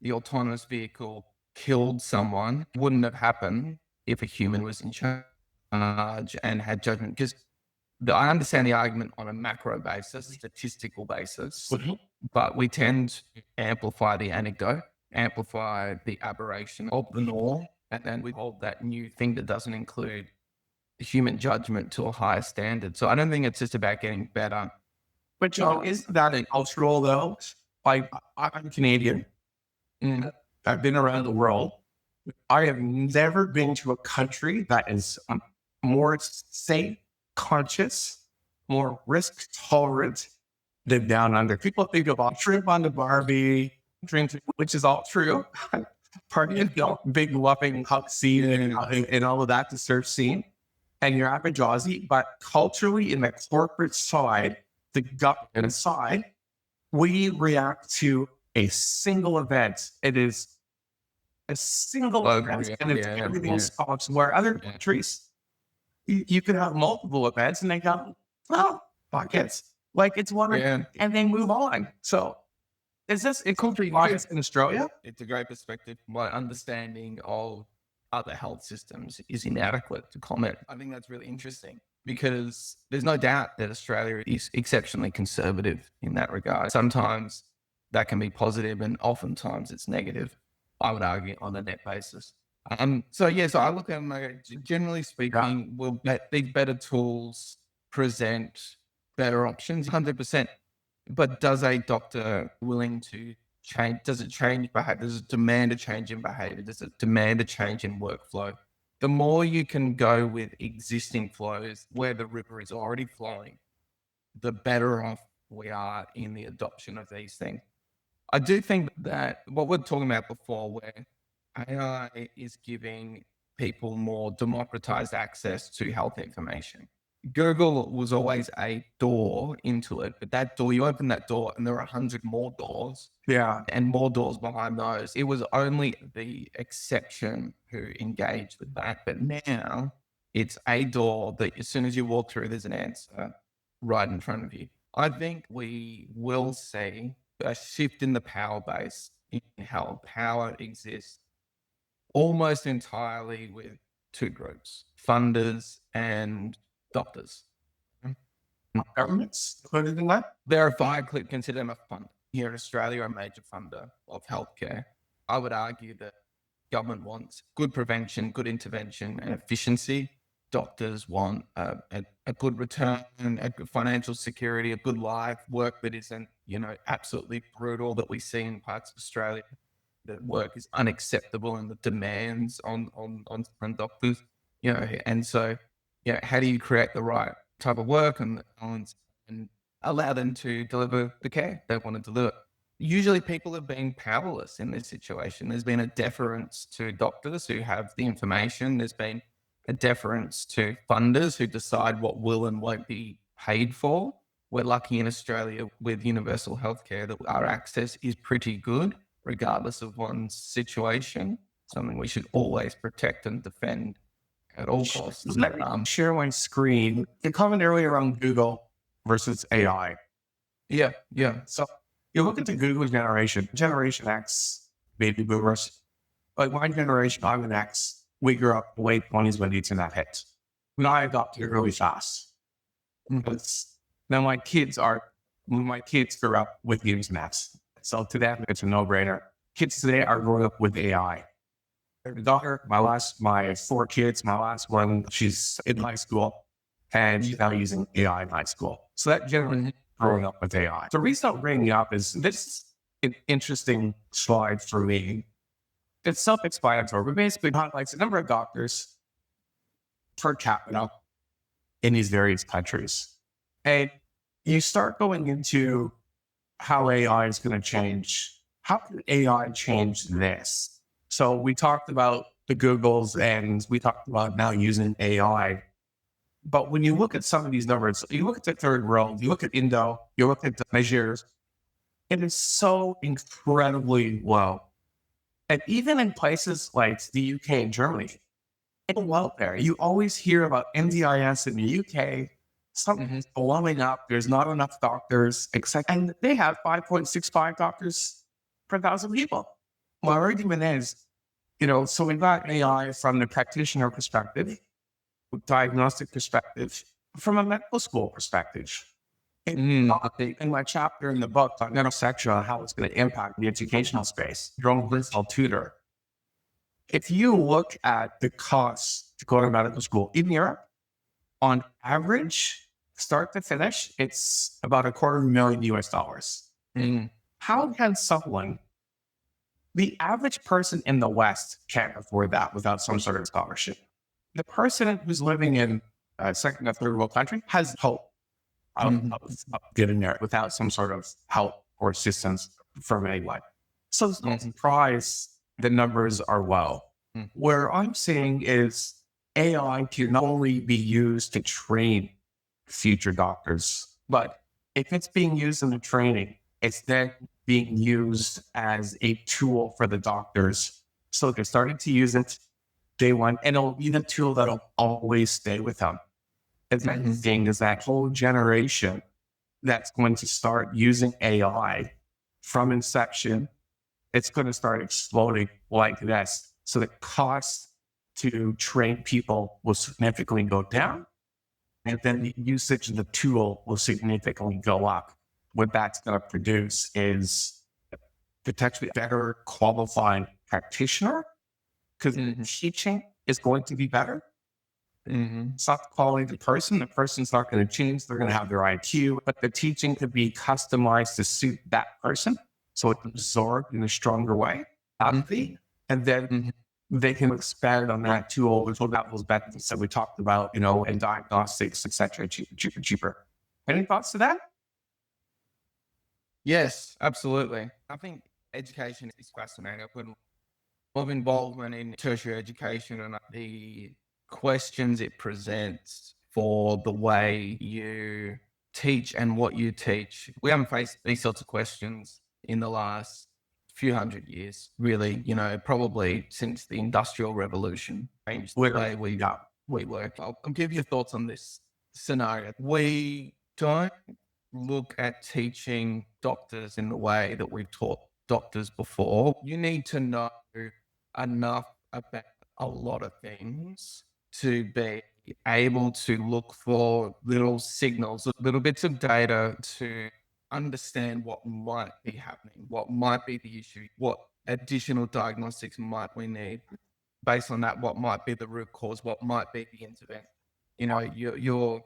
the autonomous vehicle killed someone. Wouldn't have happened if a human was in charge and had judgment. Because I understand the argument on a macro basis, statistical basis, but we tend to amplify the anecdote, amplify the aberration of the norm, and then we hold that new thing that doesn't include human judgment to a higher standard. So I don't think it's just about getting better. But Joe, isn't that a cultural though? I'm Canadian. I've been around the world. I have never been to a country that is more safe, conscious, more risk tolerant than down under. People think about trip on the Barbie, drinking, which is all true. Party, big loving hug scene and all of that, the surf scene. And your average Aussie, but culturally in the corporate side, the government side, we react to a single event. It is a single event, and it's everything stops. Where other countries, you could have multiple events, and they go, "Oh, fuck it, like it's one," and they move on. So, is this a country like in Australia? It's a great perspective. My understanding of other health systems is inadequate to comment. I think that's really interesting because there's no doubt that Australia is exceptionally conservative in that regard. Sometimes that can be positive and oftentimes it's negative, I would argue, on a net basis. So I look at them, generally speaking, will these better tools present better options? 100%. But does a doctor willing to change? Does it change behavior? Does it demand a change in behavior? Does it demand a change in workflow? The more you can go with existing flows where the river is already flowing, the better off we are in the adoption of these things. I do think that what we're talking about before, where AI is giving people more democratized access to health information. Google was always a door into it, but that door, you open that door and there are 100 more doors. Yeah. And more doors behind those. It was only the exception who engaged with that. But now it's a door that as soon as you walk through, there's an answer right in front of you. I think we will see a shift in the power base in how power exists almost entirely with two groups, funders and doctors. Governments included in that? Verify, consider them a fund. Here in Australia, a major funder of healthcare. I would argue that government wants good prevention, good intervention, and efficiency. Doctors want a good return, a good financial security, a good life, work that isn't, absolutely brutal that we see in parts of Australia. That work is unacceptable and the demands on doctors, and so, how do you create the right type of work and allow them to deliver the care they want to deliver? Usually people have been powerless in this situation. There's been a deference to doctors who have the information. There's been a deference to funders who decide what will and won't be paid for. We're lucky in Australia with universal healthcare that our access is pretty good, regardless of one's situation. Something we should always protect and defend at all costs. Let me share my screen. You comment earlier on Google versus AI. Yeah. So you look at the Google Generation X, baby boomers. Like my generation, I'm an X. We grew up in the late 20s when the internet hit. And I adopted it really fast. Now my kids grew up with the internet. So to them, it's a no-brainer. kids today are growing up with AI. The daughter, my 4 kids, my last one, she's in high school and she's now using AI in high school. So that generally growing up with AI. The reason I'm bringing it up is this is an interesting slide for me. It's self-explanatory, but basically highlights the number of doctors per capita in these various countries. And you start going into how AI is going to change. How can AI change this? So we talked about the Googles and we talked about now using AI. But when you look at some of these numbers, you look at the third world, you look at Indo, you look at the measures, it is so incredibly low. And even in places like the UK and Germany, it's low there. You always hear about NDIS in the UK, something's blowing up. There's not enough doctors, except, and they have 5.65 doctors per 1,000 people. My argument is, so we've got AI from the practitioner perspective, diagnostic perspective, from a medical school perspective. In my chapter in the book on intersection on how it's going to impact the educational space, John Rizzo tutor. If you look at the costs to go to medical school in Europe, on average, start to finish, it's about $250,000 US. How can the average person in the West can't afford that without some sort of scholarship? The person who's living in a second or third world country has hope of getting there without some sort of help or assistance from anyone. So it's no surprise the numbers are low. Where I'm saying is AI can not only be used to train future doctors, but if it's being used in the training, it's then being used as a tool for the doctors. So they're starting to use it day one, and it'll be the tool that'll always stay with them. And that thing is that whole generation that's going to start using AI from inception. It's going to start exploding like this. So the cost to train people will significantly go down. And then the usage of the tool will significantly go up. What that's going to produce is potentially a better qualified practitioner because the teaching is going to be better. It's not the quality of the person. The person's not going to change. They're going to have their IQ, but the teaching could be customized to suit that person. So it's absorbed in a stronger way. And then they can expand on that tool with all those benefits that we talked about, and diagnostics, et cetera, cheaper. Any thoughts to that? Yes, absolutely. I think education is fascinating. I've put a lot of involvement in tertiary education and the questions it presents for the way you teach and what you teach. We haven't faced these sorts of questions in the last few hundred years, really, probably since the Industrial Revolution changed the way we work. I'll give you thoughts on this scenario. We don't look at teaching doctors in the way that we've taught doctors before. You need to know enough about a lot of things to be able to look for little signals, little bits of data to understand what might be happening, what might be the issue, what additional diagnostics might we need. Based on that, what might be the root cause, what might be the intervention. You're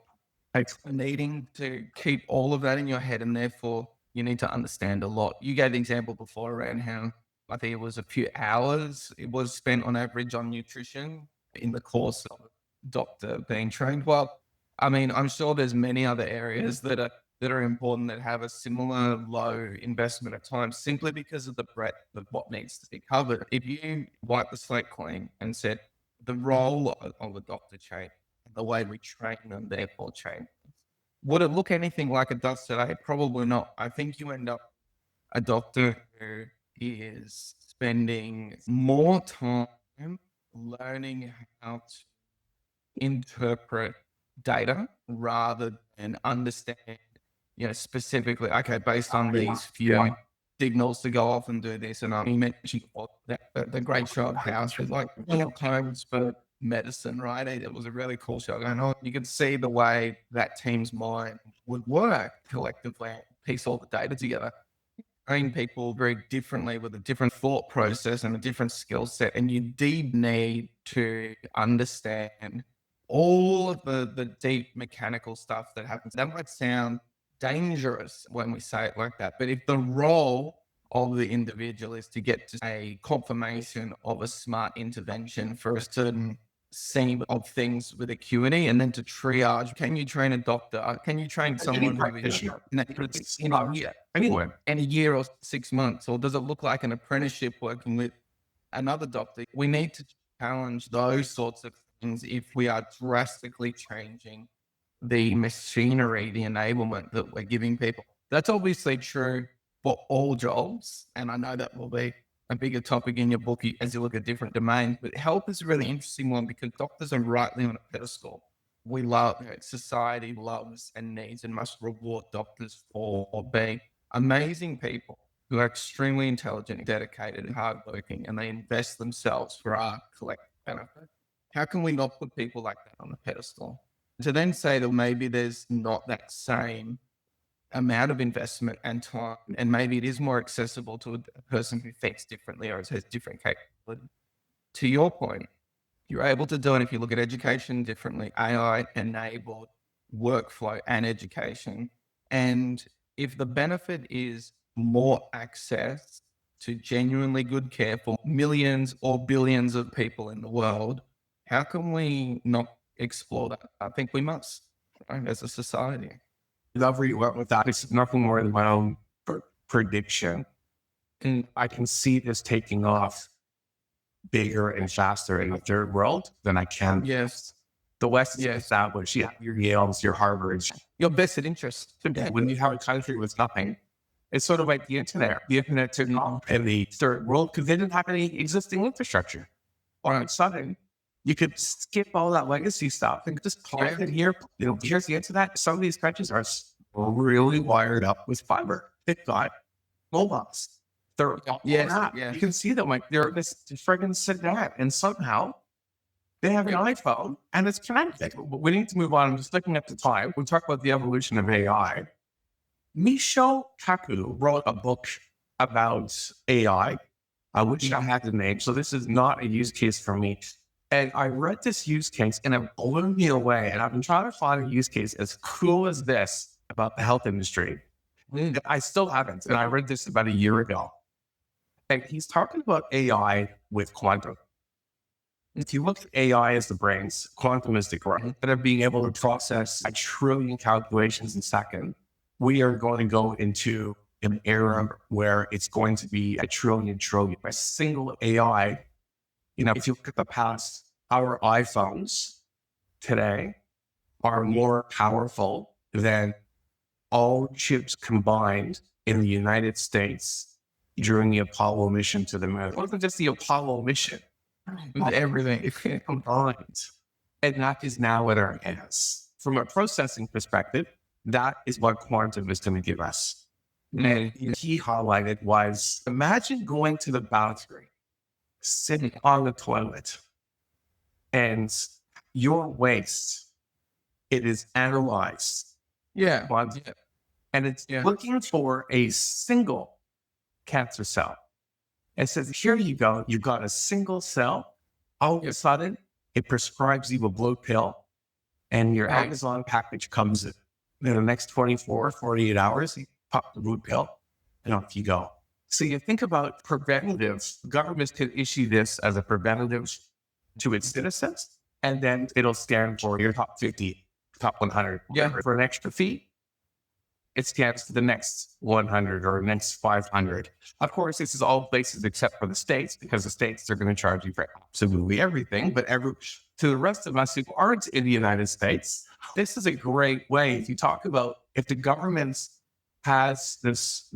needing to keep all of that in your head, and therefore you need to understand a lot. You gave the example before around how I think it was a few hours it was spent on average on nutrition in the course of a doctor being trained. Well, I mean, I'm sure there's many other areas that are important that have a similar low investment of time simply because of the breadth of what needs to be covered. If you wipe the slate clean and said the role of a doctor change, the way we train them, therefore change, would it look anything like it does today? Probably not. I think you end up a doctor who is spending more time learning how to interpret data rather than understand, specifically, okay, based on these few signals to go off and do this. And you mentioned the great show of House was like codes for medicine, right? It was a really cool show going on. You could see the way that team's mind would work collectively, piece all the data together. train people very differently with a different thought process and a different skill set. And you deep need to understand all of the deep mechanical stuff that happens. That might sound dangerous when we say it like that, but if the role of the individual is to get to a confirmation of a smart intervention for a certain scene of things with acuity, and then to triage. Can you train a doctor? Can you train someone who is in a year, Anyone. in a year or 6 months? Or does it look like an apprenticeship working with another doctor? We need to challenge those sorts of things if we are drastically changing the machinery, the enablement that we're giving people. That's obviously true for all jobs. And I know that will be a bigger topic in your book as you look at different domains, but health is a really interesting one because doctors are rightly on a pedestal. We love, society loves and needs and must reward doctors for being amazing people who are extremely intelligent, dedicated, and hardworking, and they invest themselves for our collective benefit. How can we not put people like that on a pedestal? To then say that maybe there's not that same amount of investment and time, and maybe it is more accessible to a person who thinks differently or has different capability. To your point, you're able to do it if you look at education differently, AI enabled workflow and education. And if the benefit is more access to genuinely good care for millions or billions of people in the world, how can we not explore that? I think we must, right, as a society. Love where you went with that. It's nothing more than my own prediction. And I can see this taking off bigger and faster in the third world than I can. Yes. The West is established. You have your Yales, your Harvards. Your vested interest. When you have a country with nothing, it's sort of like the internet. The internet took off in the third world because they didn't have any existing infrastructure. All of a sudden, you could skip all that legacy stuff and just plug it here. Here's the internet. Some of these countries are really wired up with fiber. They've got mobiles. They're You can see them like they're this friggin' sedan, and somehow they have an iPhone and it's connected. But we need to move on. I'm just looking at the time. We talk about the evolution of AI. Michio Kaku wrote a book about AI. I wish I had the name. So this is not a use case for me. And I read this use case and it blew me away. And I've been trying to find a use case as cool as this about the health industry. I still haven't. And I read this about a year ago. And he's talking about AI with quantum. If you look at AI as the brains, quantum is the brain, that are being able to process 1 trillion calculations a second, we are going to go into an era where it's going to be 1 trillion. A single AI, if you look at the past, our iPhones today are more powerful than all chips combined in the United States during the Apollo mission to the moon. It wasn't just the Apollo mission. Everything combined. And that is now at our hands. From a processing perspective, that is what quantum is going to give us. And he highlighted was, imagine going to the bathroom, sitting on the toilet, and your waste, it is analyzed. And it's looking for a single cancer cell. It says, here you go. You've got a single cell. All of a sudden, it prescribes you a blue pill, and your Amazon package comes in the next 24, 48 hours. You pop the blue pill, and off you go. So you think about preventative. Governments can issue this as a preventative to its citizens, and then it'll scan for your top 50, top 100. For an extra fee, it scans to the next 100 or next 500. Of course, this is all places except for the States, because the States are going to charge you for absolutely everything. But to the rest of us who aren't in the United States, this is a great way. If you talk about, if the government has this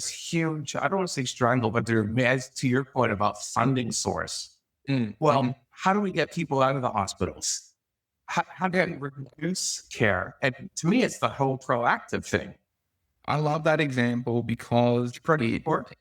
huge, I don't want to say strangle, but as to your point about funding source. How do we get people out of the hospitals? How do we reduce care? And to me, it's the whole proactive thing. I love that example because it's pretty important.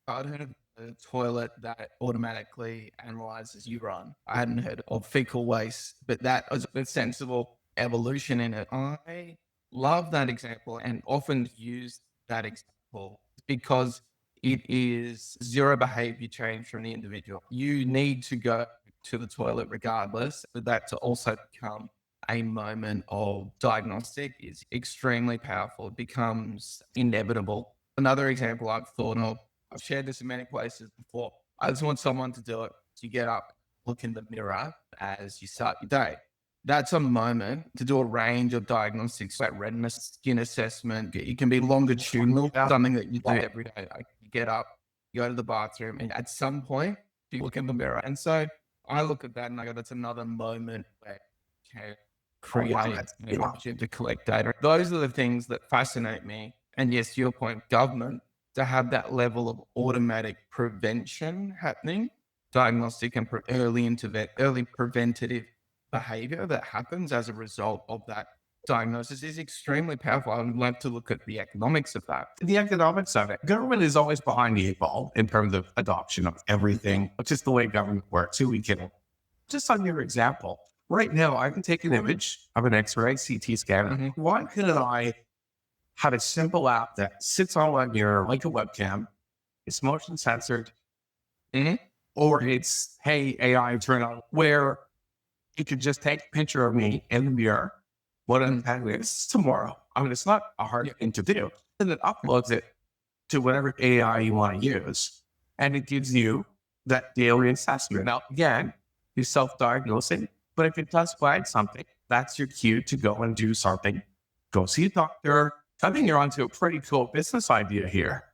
I'd heard of a toilet that automatically analyzes urine. I hadn't heard of fecal waste, but that was a sensible evolution in it. I love that example and often use that example because it is zero behavior change from the individual. You need to go to the toilet regardless, but that to also become a moment of diagnostic is extremely powerful. It becomes inevitable. Another example I've thought of, I've shared this in many places before. I just want someone to do it. You get up, look in the mirror as you start your day. That's a moment to do a range of diagnostics like retina skin assessment. It can be longitudinal, something that you do every day. Like you get up, you go to the bathroom, and at some point you look in the mirror. And so I look at that and I go, that's another moment where you can create an opportunity to collect data. Those are the things that fascinate me. And yes, to your point, government, to have that level of automatic prevention happening, diagnostic and early preventative behavior that happens as a result of that diagnosis is extremely powerful. I would love to look at the economics of that. The economics of it. Government is always behind the eight ball in terms of adoption of everything, which is the way government works. So we can, just on your example, right now, I can take an image of an X-ray CT scan. Mhm. Why couldn't I have a simple app that sits on my mirror like a webcam? It's motion censored, Mhm. or it's, hey, AI, turn on, where you could just take a picture of me in the mirror. What I'm telling you, this is tomorrow. I mean, it's not a hard thing to do. And it uploads it to whatever AI you want to use. And it gives you that daily assessment. Now, again, you're self-diagnosing, but if it does flag something, that's your cue to go and do something. Go see a doctor. I think you're onto a pretty cool business idea here.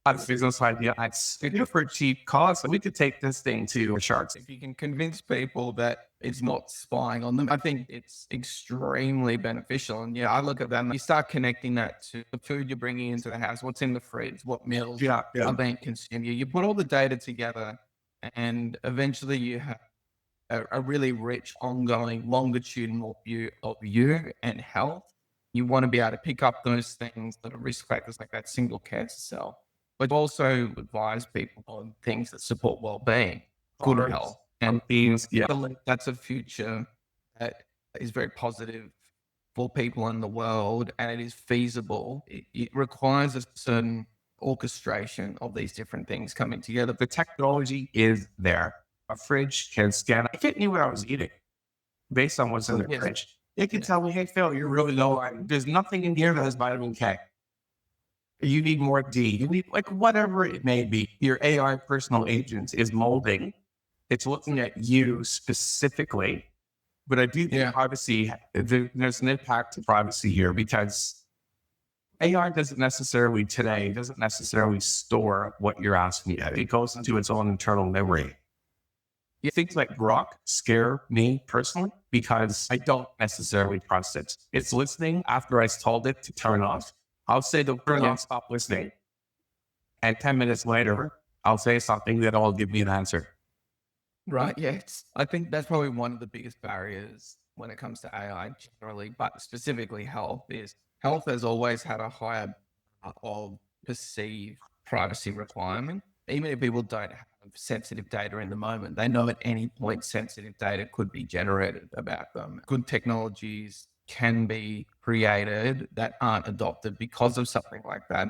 A business idea that's for a cheap cost. So we could take this thing to sharks. If you can convince people that it's not spying on them, I think it's extremely beneficial. And yeah, I look at that and you start connecting that to the food you're bringing into the house, what's in the fridge, what meals are being consumed. You put all the data together and eventually you have a really rich, ongoing, longitudinal view of you and health. You want to be able to pick up those things that are risk factors like that single cancer cell, but also advise people on things that support well-being, good health, and that's a future that is very positive for people in the world, and it is feasible. It requires a certain orchestration of these different things coming together. The technology is there. A fridge can scan. If it knew what I was eating based on what's in the fridge, it can tell me, hey, Phil, you're really low. There's nothing in here that has vitamin K. You need more D. You need, like, whatever it may be. Your AI personal agent is molding. It's looking at you specifically. But I do think privacy, there's an impact to privacy here because AI doesn't necessarily store what you're asking it. It goes into its own internal memory. Things like Grok scare me personally because I don't necessarily trust it. It's listening after I told it to turn off. I'll say to turn off, stop listening. And 10 minutes later, I'll say something that will give me an answer. Right. Yes. I think that's probably one of the biggest barriers when it comes to AI generally, but specifically health is health has always had a higher of perceived privacy requirement. Even if people don't have sensitive data in the moment, they know at any point sensitive data could be generated about them. Good technologies can be created that aren't adopted because of something like that.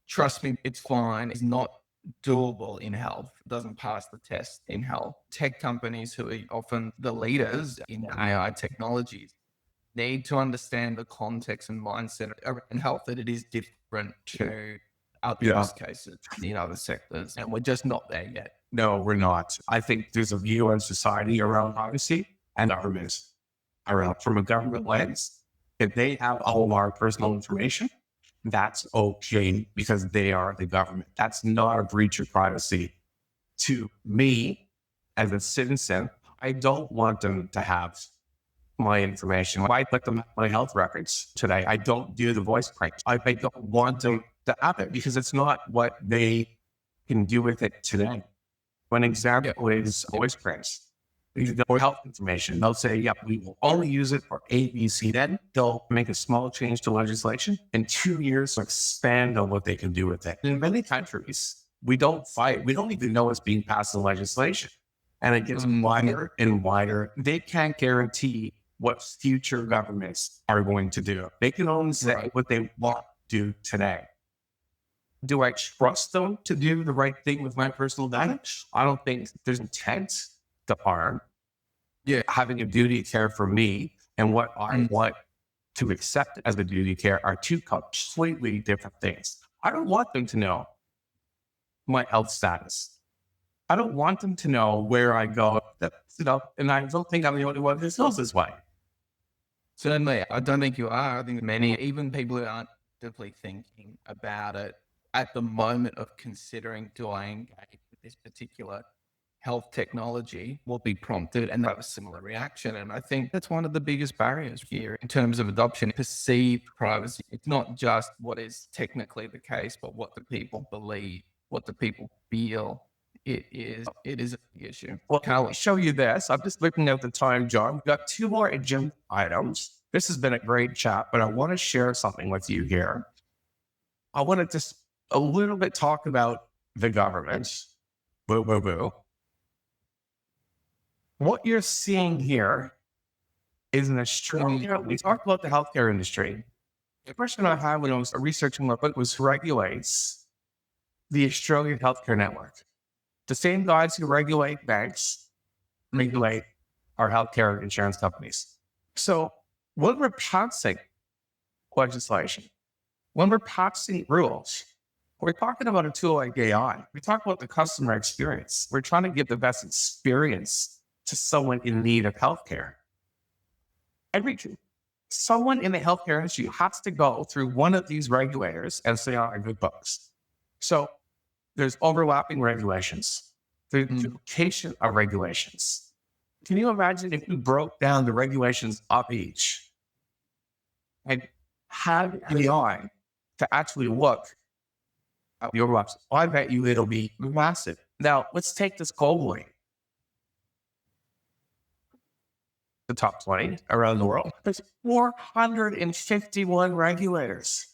Trust me, it's fine. It's not doable in health. It doesn't pass the test in health. Tech companies who are often the leaders in AI technologies need to understand the context and mindset around health, that it is different to other use cases in other sectors. And we're just not there yet. No, we're not. I think there's a view in society around privacy and governments around from a government lens. If they have all of our personal information, that's okay because they are the government. That's not a breach of privacy. To me, as a citizen, I don't want them to have my information. Why put them my health records today? I don't do the voice print. I don't want them to have it because it's not what they can do with it today. One example is voice prints. Or health information. They'll say, yep, we will only use it for A, B, C. Then they'll make a small change to legislation. In 2 years, expand on what they can do with it. In many countries, we don't fight. We don't even know it's being passed in legislation. And it gets wider and wider. They can't guarantee what future governments are going to do. They can only say what they want to do today. Do I trust them to do the right thing with my personal data? I don't think there's intent to harm. Yeah. Having a duty of care for me and what I Mm. want to accept as a duty of care are two completely different things. I don't want them to know my health status. I don't want them to know where I go. And I don't think I'm the only one who feels this way. Certainly, I don't think you are. I think many, even people who aren't deeply thinking about it at the moment of considering, do I engage with this particular health technology, will be prompted and have a similar reaction. And I think that's one of the biggest barriers here in terms of adoption, perceived privacy. It's not just what is technically the case, but what do people believe, what do people feel it is a big issue. Well, I'll show you this. I'm just looking at the time, John. We've got 2 more agenda items. This has been a great chat, but I want to share something with you here. I want to just a little bit talk about the government. Boo, boo, boo. What you're seeing here is an Australia. We talked about the healthcare industry. The question I had when I was researching my book was who regulates the Australian healthcare network. The same guys who regulate banks regulate our healthcare insurance companies. So when we're passing legislation, when we're passing rules, we're talking about a tool like AI. We talk about the customer experience. We're trying to give the best experience to someone in need of healthcare. Someone in the healthcare industry has to go through one of these regulators and stay on our good books. So there's overlapping regulations. There's duplication of regulations. Can you imagine if we broke down the regulations of each and had AI to actually look at the overlaps? I bet you it'll be massive. Now, let's take this globally. The top 20 around the world. There's 451 regulators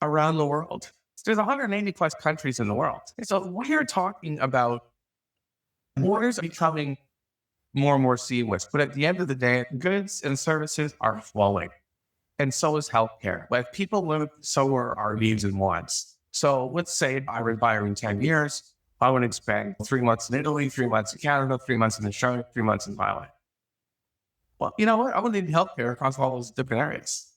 around the world. There's 180 plus countries in the world. And so we're talking about borders becoming more and more seamless. But at the end of the day, goods and services are flowing. And so is healthcare. Like people live, so are our needs and wants. So let's say I retire in 10 years. I want to spend 3 months in Italy, 3 months in Canada, 3 months in Australia, 3 months in Thailand. Well, you know what? I want to need healthcare across all those different areas.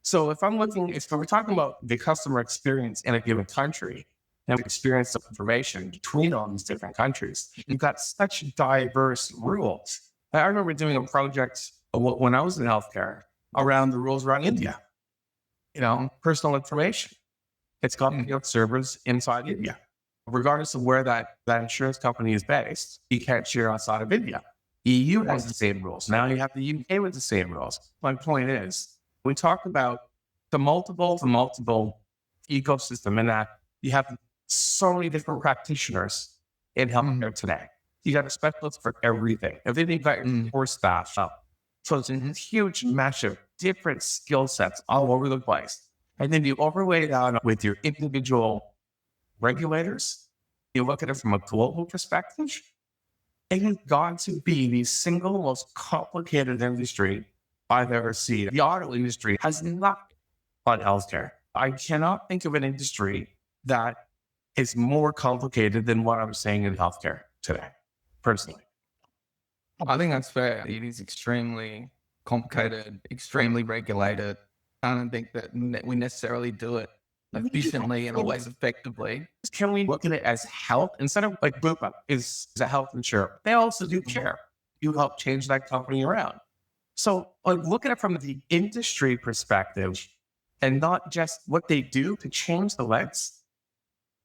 So if we're talking about the customer experience in a given country and experience of information between all these different countries, you've got such diverse rules. I remember doing a project when I was in healthcare around the rules around India, personal information. It's got servers inside India. Regardless of where that insurance company is based, you can't share outside of India. EU has the same rules. Now you have the UK with the same rules. My point is, we talk about the multiple ecosystem in that you have so many different practitioners in healthcare today. You got a specialist for everything. And then you've got your core staff up. So it's a huge mesh of different skill sets all over the place. And then you overlay that with your individual regulators. You look at it from a global perspective. And it's got to be the single most complicated industry I've ever seen. The auto industry has nothing on healthcare. I cannot think of an industry that is more complicated than what I'm saying in healthcare today, personally. I think that's fair. It is extremely complicated, extremely regulated. I don't think that we necessarily do it efficiently and always effectively. Can we look at it as health instead of like Bupa is a health insurer? They also do care. You help change that company around. So look at it from the industry perspective and not just what they do to change the lens.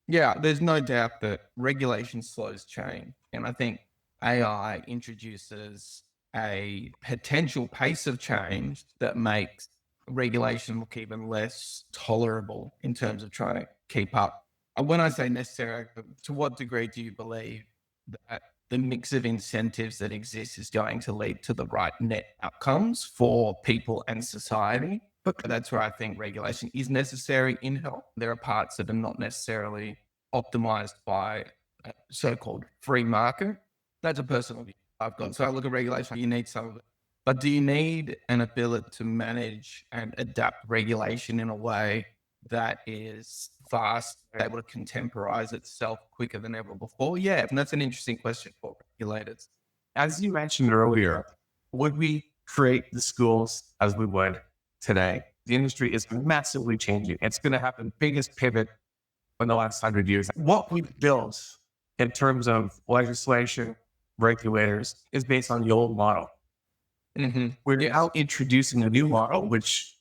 Yeah, there's no doubt that regulation slows change. And I think AI introduces a potential pace of change that makes regulation look even less tolerable in terms of trying to keep up. And when I say necessary, to what degree do you believe that the mix of incentives that exists is going to lead to the right net outcomes for people and society? But that's where I think regulation is necessary in health. There are parts that are not necessarily optimized by a so-called free market. That's a personal view I've got. So I look at regulation, you need some of it. But do you need an ability to manage and adapt regulation in a way that is fast, able to contemporize itself quicker than ever before? Yeah, and that's an interesting question for regulators. As you mentioned earlier, would we create the schools as we would today? The industry is massively changing. It's going to have the biggest pivot in the last 100 years. What we've built in terms of legislation, regulators, is based on the old model. We're now introducing a new model, which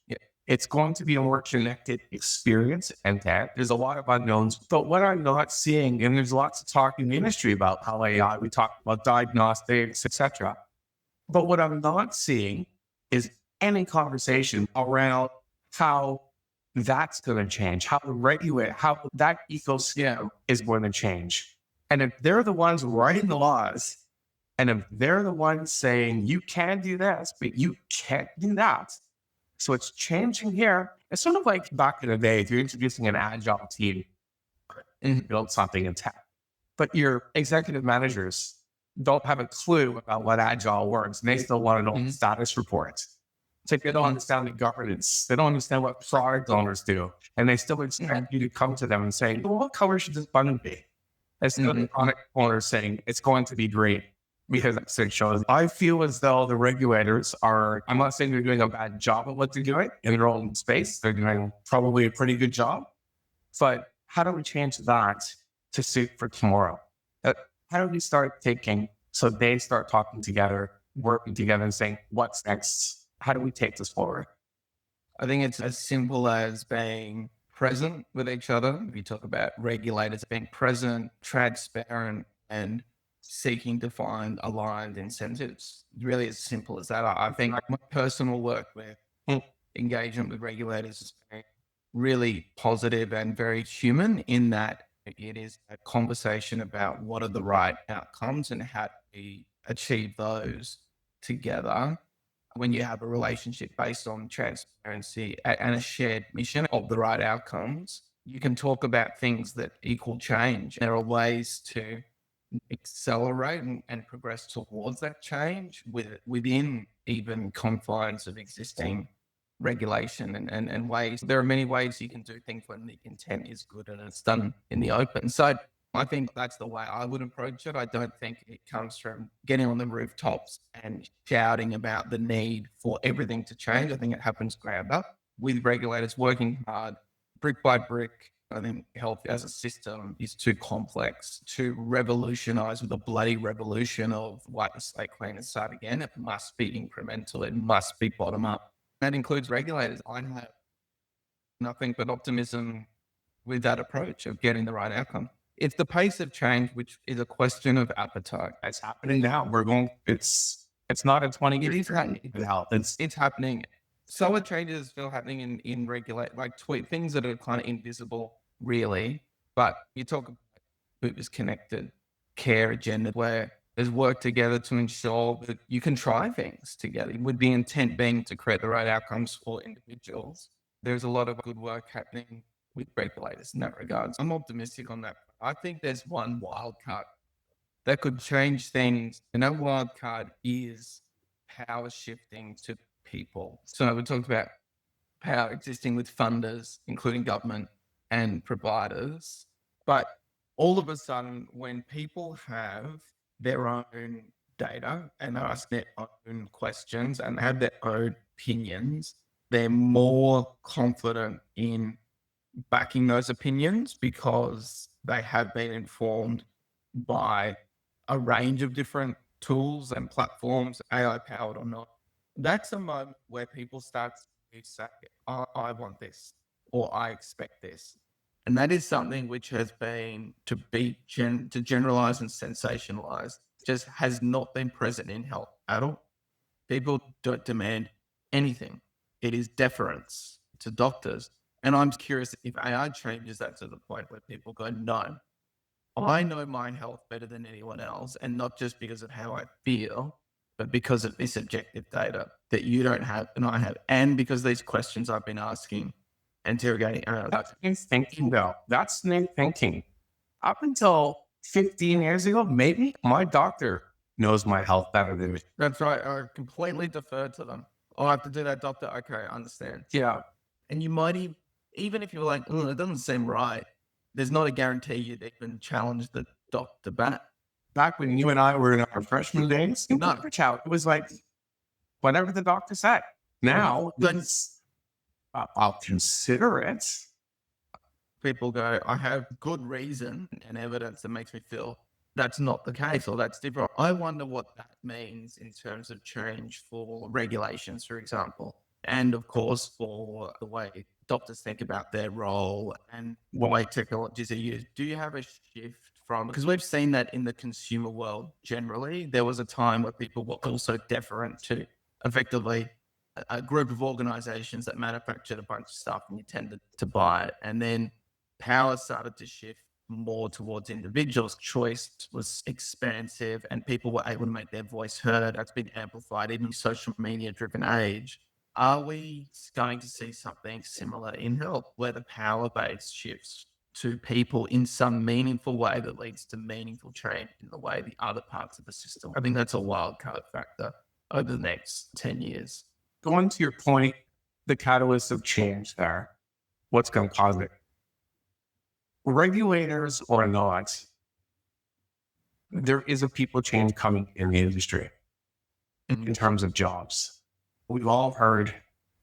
it's going to be a more connected experience. And that there's a lot of unknowns. But what I'm not seeing, and there's lots of talk in the industry about how AI, we talk about diagnostics, etc. But what I'm not seeing is any conversation around how that's going to change, how to regulate, how that ecosystem is going to change. And if they're the ones writing the laws, and if they're the ones saying you can do this, but you can't do that. So it's changing here. It's sort of like back in the day, if you're introducing an agile team and build something in tech, but your executive managers don't have a clue about what agile works. And they still want to know the status reports. It's like they don't understand the governance. They don't understand what product owners do. And they still expect you to come to them and say, well, what color should this button be? Instead of the product owner saying it's going to be green. Because it shows, I feel as though the regulators are, I'm not saying they're doing a bad job at what they're doing in their own space. They're doing probably a pretty good job. But how do we change that to suit for tomorrow? How do we start thinking so they start talking together, working together and saying, what's next? How do we take this forward? I think it's as simple as being present with each other. We talk about regulators being present, transparent, and seeking to find aligned incentives. Really as simple as that. I think my personal work with engagement with regulators is very, really positive and very human in that it is a conversation about what are the right outcomes and how do we achieve those together. When you have a relationship based on transparency and a shared mission of the right outcomes, you can talk about things that equal change. There are ways to accelerate and progress towards that change within even confines of existing regulation and ways. There are many ways you can do things when the intent is good and it's done in the open. So I think that's the way I would approach it. I don't think it comes from getting on the rooftops and shouting about the need for everything to change. I think it happens ground up with regulators working hard, brick by brick. I think health as a system is too complex to revolutionize with a bloody revolution of wipe the slate clean and start again. It must be incremental. It must be bottom up. That includes regulators. I have nothing but optimism with that approach of getting the right outcome. It's the pace of change, which is a question of appetite. It's happening now. It's not in 20 years. It is happening. It's happening. Solid changes are still happening in regulate, like things that are kind of invisible, really. But you talk about Uber's connected care agenda, where there's work together to ensure that you can try things together, with the intent being to create the right outcomes for individuals. There's a lot of good work happening with regulators in that regard. I'm optimistic on that. I think there's one wild card that could change things, and that wild card is power shifting to people. So we talked about power existing with funders, including government and providers. But all of a sudden, when people have their own data and ask their own questions and have their own opinions, they're more confident in backing those opinions because they have been informed by a range of different tools and platforms, AI powered or not. That's a moment where people start to say, I want this, or I expect this. And that is something which has been to generalize and sensationalize, just has not been present in health at all. People don't demand anything. It is deference to doctors. And I'm curious if AI changes that to the point where people go, no, I know my health better than anyone else. And not just because of how I feel, but because of this objective data that you don't have and I have. And because these questions I've been asking, interrogating. That's new thinking, though. That's new thinking. Up until 15 years ago, maybe my doctor knows my health better than me. That's right. I completely defer to them. I have to do that, doctor. Okay, I understand. Yeah. And you might even if you're like, "Mm, it doesn't seem right," there's not a guarantee you'd even challenge the doctor back. Back when you and I were in our freshman days, No. it was like whatever the doctor said. Now, I'll consider it. People go, I have good reason and evidence that makes me feel that's not the case or that's different. I wonder what that means in terms of change for regulations, for example, and of course for the way doctors think about their role and the way technologies are used. Do you have a shift from, because we've seen that in the consumer world generally, there was a time where people were also deferent to effectively a group of organizations that manufactured a bunch of stuff and you tended to buy it. And then power started to shift more towards individuals. Choice was expansive and people were able to make their voice heard. That's been amplified even in social media driven age. Are we going to see something similar in health where the power base shifts to people in some meaningful way that leads to meaningful change in the way the other parts of the system? I think that's a wild card factor over the next 10 years. Going to your point, the catalyst of change there, what's going to cause it? Regulators or not, there is a people change coming in the industry in terms of jobs. We've all heard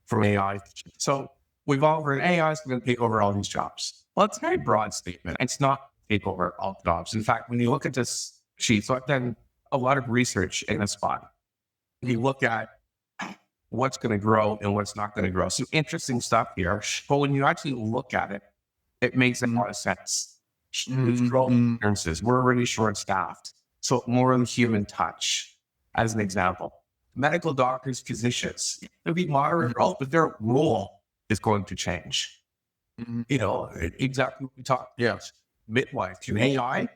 from AI. So we've all heard AI is going to take over all these jobs. Well, it's a very broad statement. It's not take over all jobs. In fact, when you look at this sheet, so I've done a lot of research in this spot. You look at what's going to grow and what's not going to grow. Some interesting stuff here. But when you actually look at it, it makes a lot of sense. Huge growth experiences. We're already short-staffed. So more of the human touch, as an example. Medical doctors, physicians, there'll be moderate growth, but their role is going to change. You know, exactly what we talked. Yes. Midwife, can AI?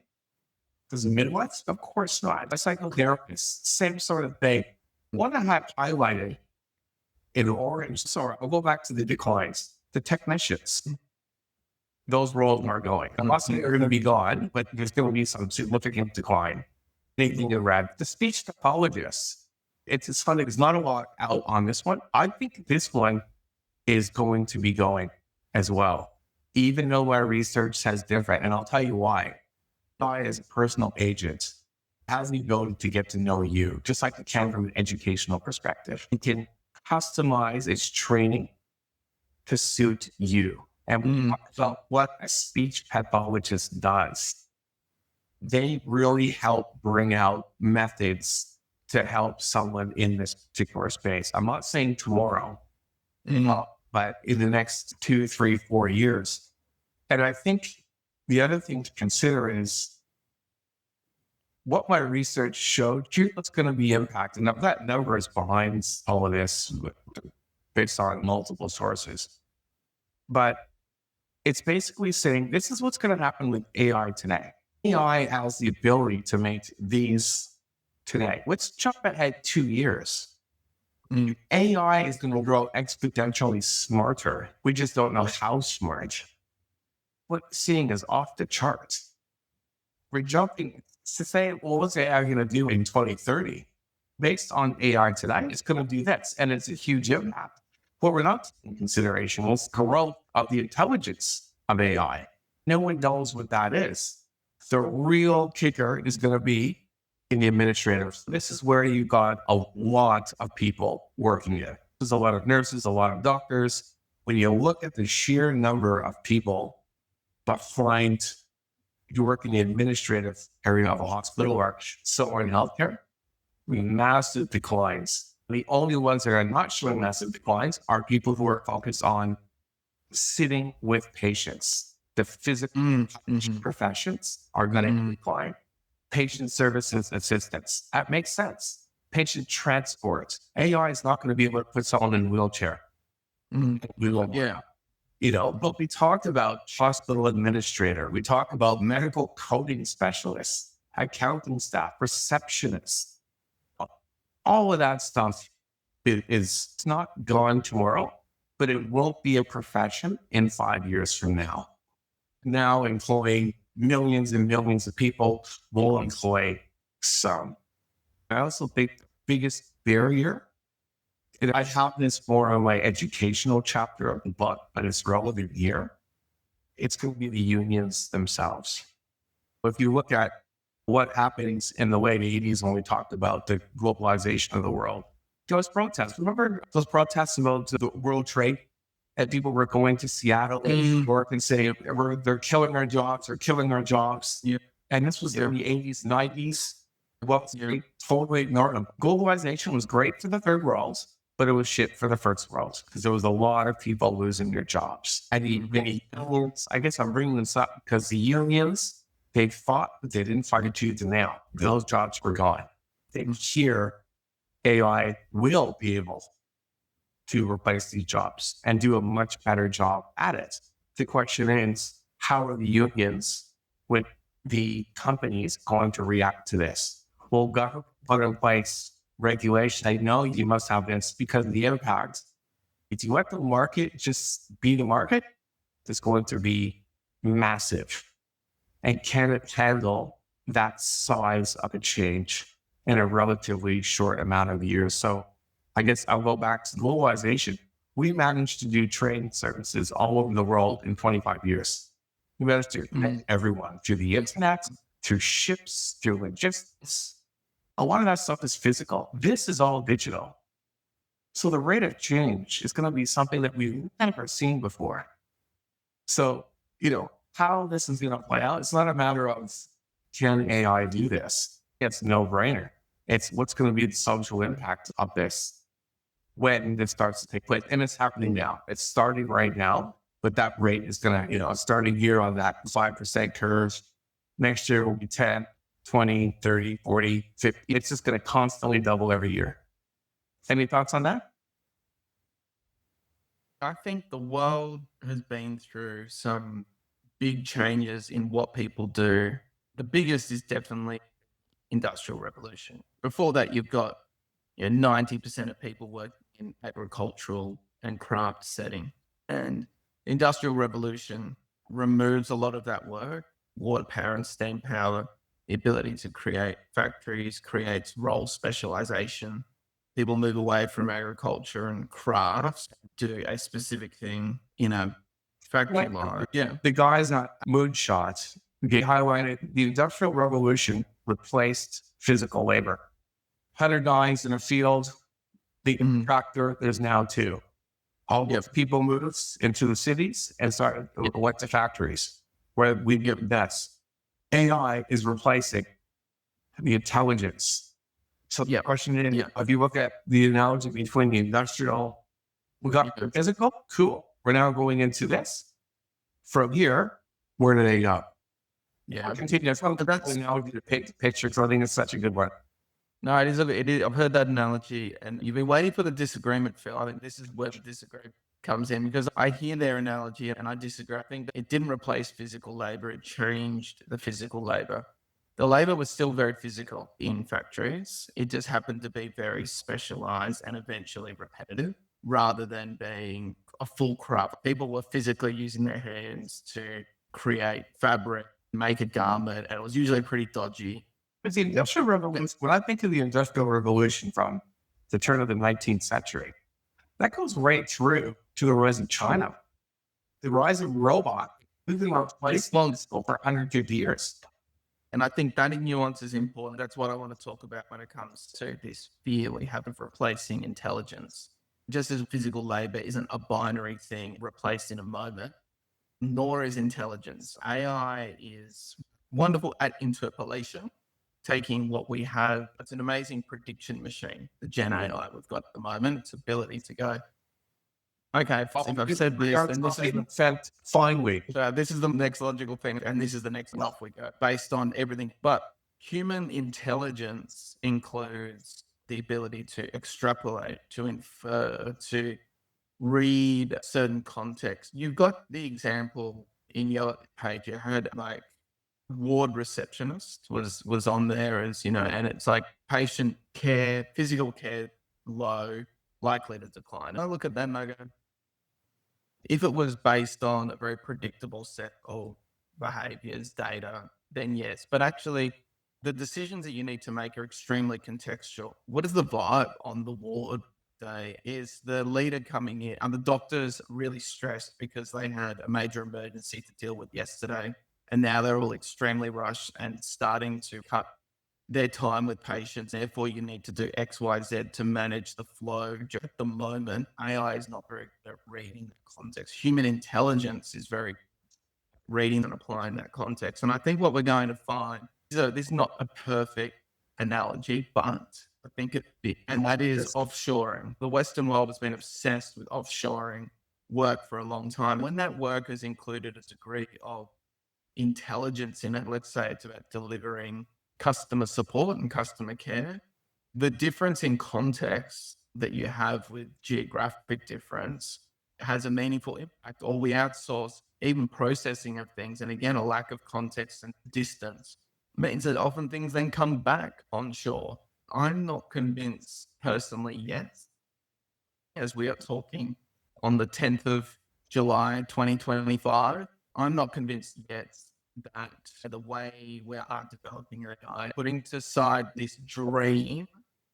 Does midwives? Of course not. A psychotherapist, same sort of thing. One I have highlighted in orange, sorry, I'll go back to the declines. The technicians, those roles are going. I'm not saying they're going to be gone, but there's going to be some significant decline. Anything in red. The speech pathologists, it's funny, there's not a lot out on this one. I think this one is going to be going as well, even though our research says different. And I'll tell you why. AI as a personal agent has the ability to get to know you, just like it can from an educational perspective. It can customize its training to suit you. And we talk about what a speech pathologist does. They really help bring out methods to help someone in this particular space. I'm not saying tomorrow, but in the next 2, 3, 4 years. And I think the other thing to consider is what my research showed, here's what's going to be impacted. Now, that number is behind all of this based on multiple sources. But it's basically saying this is what's going to happen with AI today. AI has the ability to make these today. Let's jump ahead 2 years. AI is going to grow exponentially smarter. We just don't know how smart. What we're seeing is off the charts. We're jumping to say, well, what's AI going to do in 2030? Based on AI today, it's going to do this. And it's a huge impact. What we're not taking into consideration is growth of the intelligence of AI. No one knows what that is. The real kicker is going to be in the administrators. This is where you got a lot of people working in. There's a lot of nurses, a lot of doctors. When you look at the sheer number of people behind you work in the administrative area of a hospital or somewhere in healthcare, massive declines. The only ones that are not showing massive declines are people who are focused on sitting with patients. The physical professions are going to decline. Patient services assistants, that makes sense. Patient transport. AI is not going to be able to put someone in a wheelchair. Yeah. You know, but we talked about hospital administrator. We talked about medical coding specialists, accounting staff, receptionists. All of that stuff is it's not gone tomorrow, but it won't be a profession in 5 years from now. Now employing millions and millions of people will employ some. I also think the biggest barrier And I have this more on my educational chapter of the book, but it's relevant here. It's going to be the unions themselves. If you look at what happens in the late 80s when we talked about the globalization of the world, those protests, remember those protests about the World Trade? And people were going to Seattle and New York and saying, they're killing our jobs, they're killing our jobs. Yeah. And this was in the 80s, 90s. Well, totally ignored them. Globalization was great for the third world, but it was shit for the first world because there was a lot of people losing their jobs. And the unions, I guess I'm bringing this up because the unions, they fought, but they didn't fight it tooth and nail. Those jobs were gone. Here, AI will be able to replace these jobs and do a much better job at it. The question is, how are the unions with the companies going to react to this? Well, government put in place regulation. I know you must have this because of the impact. If you let the market just be the market, it's going to be massive. And can it handle that size of a change in a relatively short amount of years? So I guess I'll go back to globalization. We managed to do trade services all over the world in 25 years. We managed to connect everyone through the internet, through ships, through logistics. A lot of that stuff is physical. This is all digital. So the rate of change is going to be something that we've never seen before. So, how this is going to play out, it's not a matter of can AI do this? It's no brainer. It's what's going to be the social impact of this when this starts to take place. And it's happening now. It's starting right now, but that rate is going to, starting here on that 5% curve. Next year will be 10, 20, 30, 40, 50. It's just going to constantly double every year. Any thoughts on that? I think the world has been through some big changes in what people do. The biggest is definitely industrial revolution. Before that, you've got 90% of people working in agricultural and craft setting. And industrial revolution removes a lot of that work, water power and steam power, the ability to create factories, creates role specialization. People move away from agriculture and crafts, do a specific thing in a factory line. Yeah. The guys at Moonshot, they highlighted the Industrial Revolution replaced physical labor. 100 guys in a field, the tractor, there's now 2. All the people moved into the cities and went to factories where we give that's AI is replacing the intelligence. So the question is, if you look at the analogy between the industrial, we got the physical, cool. We're now going into this. From here, where do they go? Yeah. Continue. That's the analogy to paint the picture. So I think it's such a good one. No, it is. I've heard that analogy, and you've been waiting for the disagreement, Phil. I think this is where the disagreement comes in because I hear their analogy and I disagree. I think that it didn't replace physical labor; it changed the physical labor. The labor was still very physical in factories. It just happened to be very specialized and eventually repetitive, rather than being a full craft. People were physically using their hands to create fabric, make a garment, and it was usually pretty dodgy. But the Industrial Revolution, when I think of the Industrial Revolution from the turn of the 19th century, that goes right through to the rise of China. The rise of robot, moving on place for 150 years. And I think that nuance is important. That's what I want to talk about when it comes to this fear we have of replacing intelligence. Just as physical labor isn't a binary thing replaced in a moment, nor is intelligence. AI is wonderful at interpolation, taking what we have. It's an amazing prediction machine, the Gen AI we've got at the moment, its ability to go, okay, if I've said this, then this is finally. This is the next logical thing, and this is the next off we go, based on everything. But human intelligence includes the ability to extrapolate, to infer, to read certain context. You've got the example in your page. You heard like ward receptionist was on there as, and it's like patient care, physical care, low, likely to decline. I look at that and I go, if it was based on a very predictable set of behaviors, data, then yes. But actually, the decisions that you need to make are extremely contextual. What is the vibe on the ward? day is the leader coming in, and the doctors really stressed because they had a major emergency to deal with yesterday. And now they're all extremely rushed and starting to cut their time with patients. Therefore, you need to do X, Y, Z to manage the flow. At the moment, AI is not very good at reading the context. Human intelligence is very reading and applying that context. And I think what we're going to find is this is not a perfect analogy, but I think it's big, and that is offshoring. The Western world has been obsessed with offshoring work for a long time. When that work has included a degree of intelligence in it, let's say it's about delivering customer support and customer care, the difference in context that you have with geographic difference has a meaningful impact. Or we outsource even processing of things. And again, a lack of context and distance means that often things then come back onshore. I'm not convinced personally yet, as we are talking on the 10th of July, 2025, I'm not convinced yet that the way we are developing AI, putting aside this dream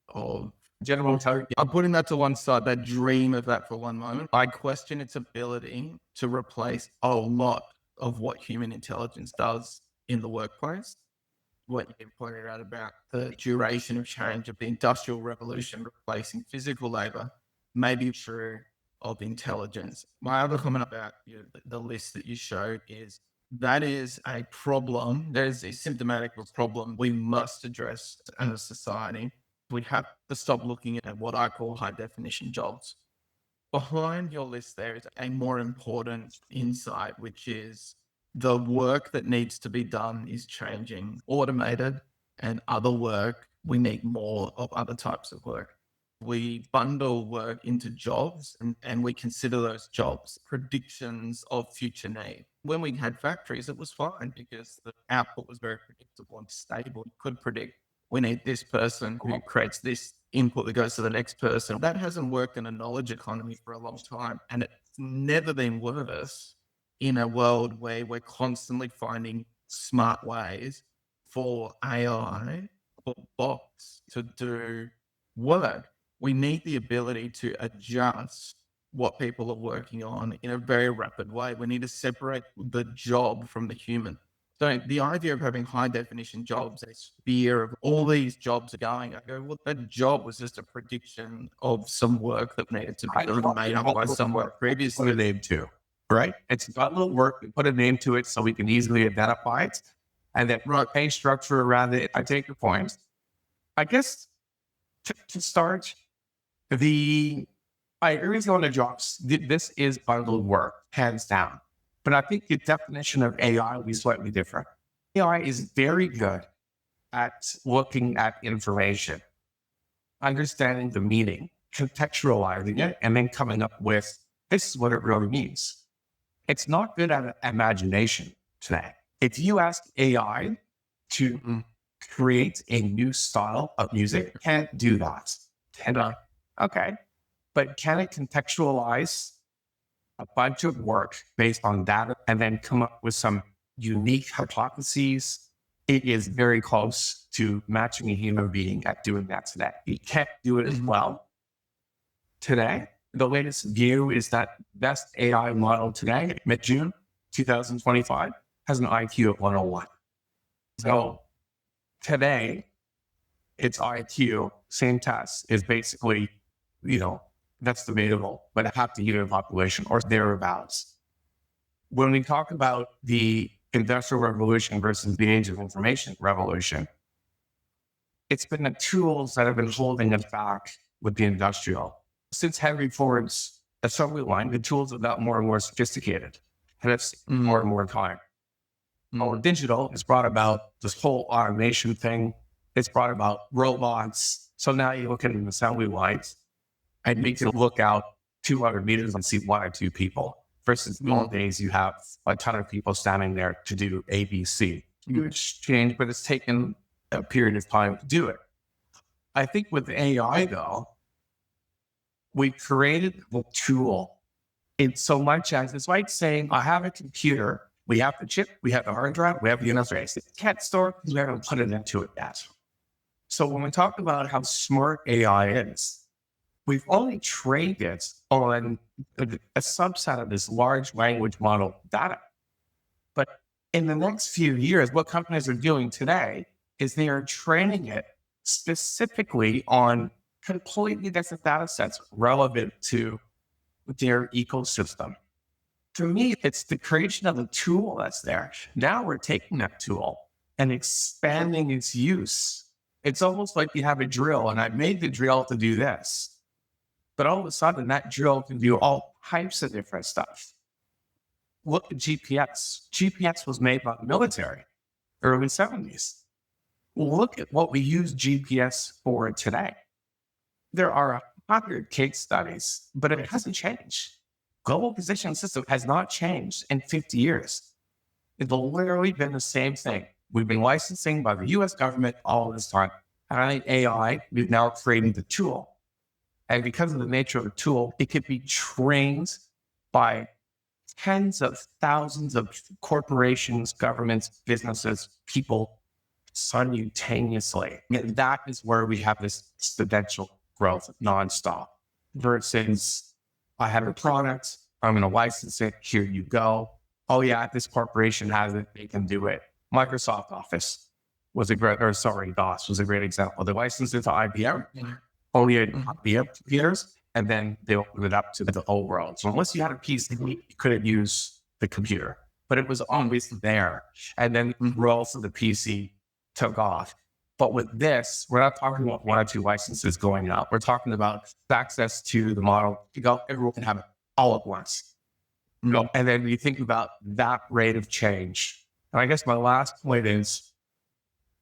of general intelligence, I'm putting that to one side, that dream of that for one moment. I question its ability to replace a lot of what human intelligence does in the workplace. What you pointed out about the duration of change of the Industrial Revolution replacing physical labor may be true of intelligence. My other comment about the list that you showed is that is a problem. There's a symptomatic problem we must address as a society. We have to stop looking at what I call high definition jobs. Behind your list, there is a more important insight, which is the work that needs to be done is changing, automated, and other work, we need more of other types of work. We bundle work into jobs and we consider those jobs predictions of future need. When we had factories, it was fine because the output was very predictable and stable. You could predict we need this person who creates this input that goes to the next person. That hasn't worked in a knowledge economy for a long time. And it's never been worse in a world where we're constantly finding smart ways for AI, for bots to do work. We need the ability to adjust what people are working on in a very rapid way. We need to separate the job from the human. So the idea of having high definition jobs, a sphere of all these jobs are going, I go, well, that job was just a prediction of some work that needed to be made up by someone previously. Put a name to, right? It's got a little work, we put a name to it so we can easily identify it. And then pay structure around it. I take your point. I guess to start, I agree with you on the jobs. This is bundled work, hands down. But I think the definition of AI will be slightly different. AI is very good at looking at information, understanding the meaning, contextualizing it, and then coming up with, this is what it really means. It's not good at imagination today. If you ask AI to create a new style of music, it can't do that. Okay. But can it contextualize a bunch of work based on data and then come up with some unique hypotheses? It is very close to matching a human being at doing that today. It can't do it as well today. The latest view is that best AI model today, mid-June 2025, has an IQ of 101. So today, its IQ, same test, is basically, that's debatable, but half the human population or thereabouts. When we talk about the Industrial Revolution versus the Age of Information Revolution, it's been the tools that have been holding us back with the industrial. Since Henry Ford's assembly line, the tools have got more and more sophisticated, and it's more and more time. Digital has brought about this whole automation thing. It's brought about robots. So now you look at an assembly lines and you can look out 200 meters and see one or two people. Versus the old days, you have a ton of people standing there to do ABC. Huge change, but it's taken a period of time to do it. I think with AI, though, we created the tool in so much as it's like saying, I have a computer, we have the chip, we have the hard drive, we have the interface. It can't store it because we haven't put it into it yet. So when we talk about how smart AI is, We've only trained it on a subset of this large language model data. But in the next few years, what companies are doing today is they are training it specifically on completely different data sets relevant to their ecosystem. To me, it's the creation of a tool that's there. Now we're taking that tool and expanding its use. It's almost like you have a drill, and I made the drill to do this. But all of a sudden, that drill can do all types of different stuff. Look at GPS. GPS was made by the military, early 70s. Look at what we use GPS for today. There are 100 case studies, but it hasn't changed. Global positioning system has not changed in 50 years. It's literally been the same thing. We've been licensing by the US government all this time. And I think AI, we've now created the tool. And because of the nature of the tool, it can be trained by tens of thousands of corporations, governments, businesses, people simultaneously. And that is where we have this exponential growth nonstop versus I have a product, I'm going to license it, here you go. Oh yeah, this corporation has it, they can do it. Microsoft Office was a great, DOS was a great example. They licensed it to IBM, only had IBM computers, and then they opened it up to the whole world. So unless you had a PC, you couldn't use the computer, but it was always there. And then the growth of the PC took off. But with this, we're not talking about one or two licenses going out. We're talking about access to the model. Everyone can have it all at once. And then you think about that rate of change. And I guess my last point is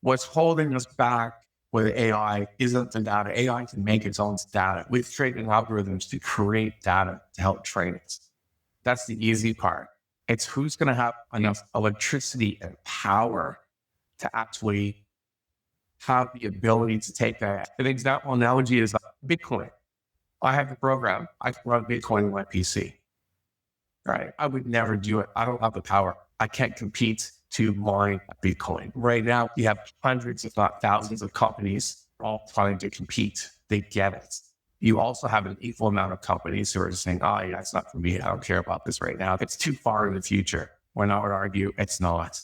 what's holding us back with AI isn't the data. AI can make its own data. We've created algorithms to create data to help train it. That's the easy part. It's who's going to have enough electricity and power to actually have the ability to take that. An example analogy is Bitcoin. I have a program. I can run Bitcoin on my PC. Right? I would never do it. I don't have the power. I can't compete to mine Bitcoin. Right now, we have hundreds, if not thousands of companies all trying to compete. They get it. You also have an equal amount of companies who are saying, oh, yeah, it's not for me. I don't care about this right now. It's too far in the future. When I would argue, it's not.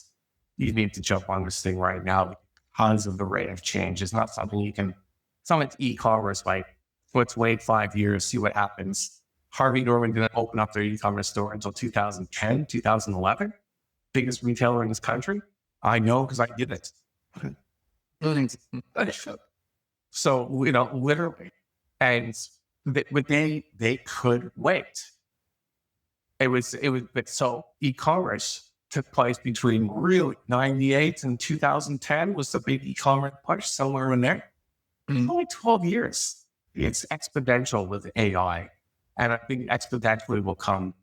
You need to jump on this thing right now because of the rate of change. It's not something you can, it's not like e-commerce, like, let's wait 5 years, see what happens. Harvey Norman didn't open up their e-commerce store until 2010, 2011. Biggest retailer in this country. I know because I did it. So, literally. And but they could wait. But so e-commerce took place between really 98 and 2010 was the big e-commerce push somewhere in there. Only 12 years. It's exponential with AI. And I think exponentially will come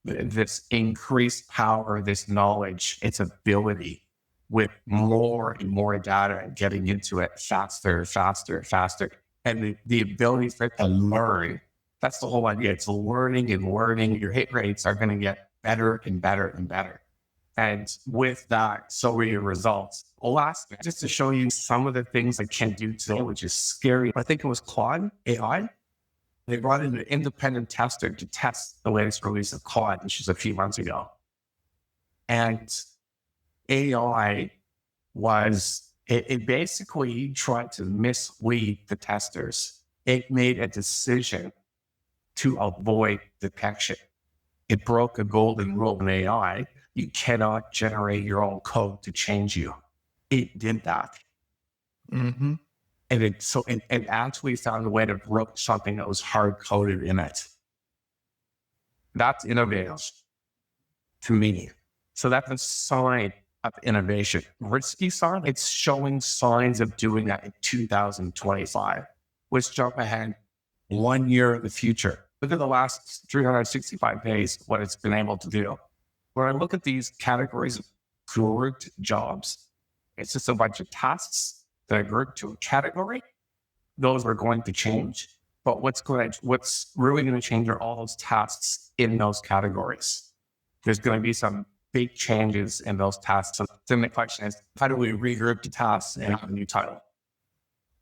this increased power, this knowledge, its ability with more and more data and getting into it faster, faster, faster. And the ability for it to learn. That's the whole idea. It's learning and learning. Your hit rates are going to get better and better and better. And with that, so are your results. Last, just to show you some of the things I can do today, which is scary. I think it was Claude AI. They brought in an independent tester to test the latest release of Claude, which is a few months ago. And AI it basically tried to mislead the testers. It made a decision to avoid detection. It broke a golden rule in AI. You cannot generate your own code to change you. It did that. Mm-hmm. And it actually found a way to break something that was hard coded in it. That's innovative to me. So that's a sign of innovation. Risky sign, it's showing signs of doing that in 2025. Let's jump ahead 1 year in the future. Look at the last 365 days, what it's been able to do. When I look at these categories of grouped jobs, it's just a bunch of tasks that are grouped to a category. Those are going to change. But what's really going to change are all those tasks in those categories. There's going to be some big changes in those tasks. So then the question is, how do we regroup the tasks and have a new title?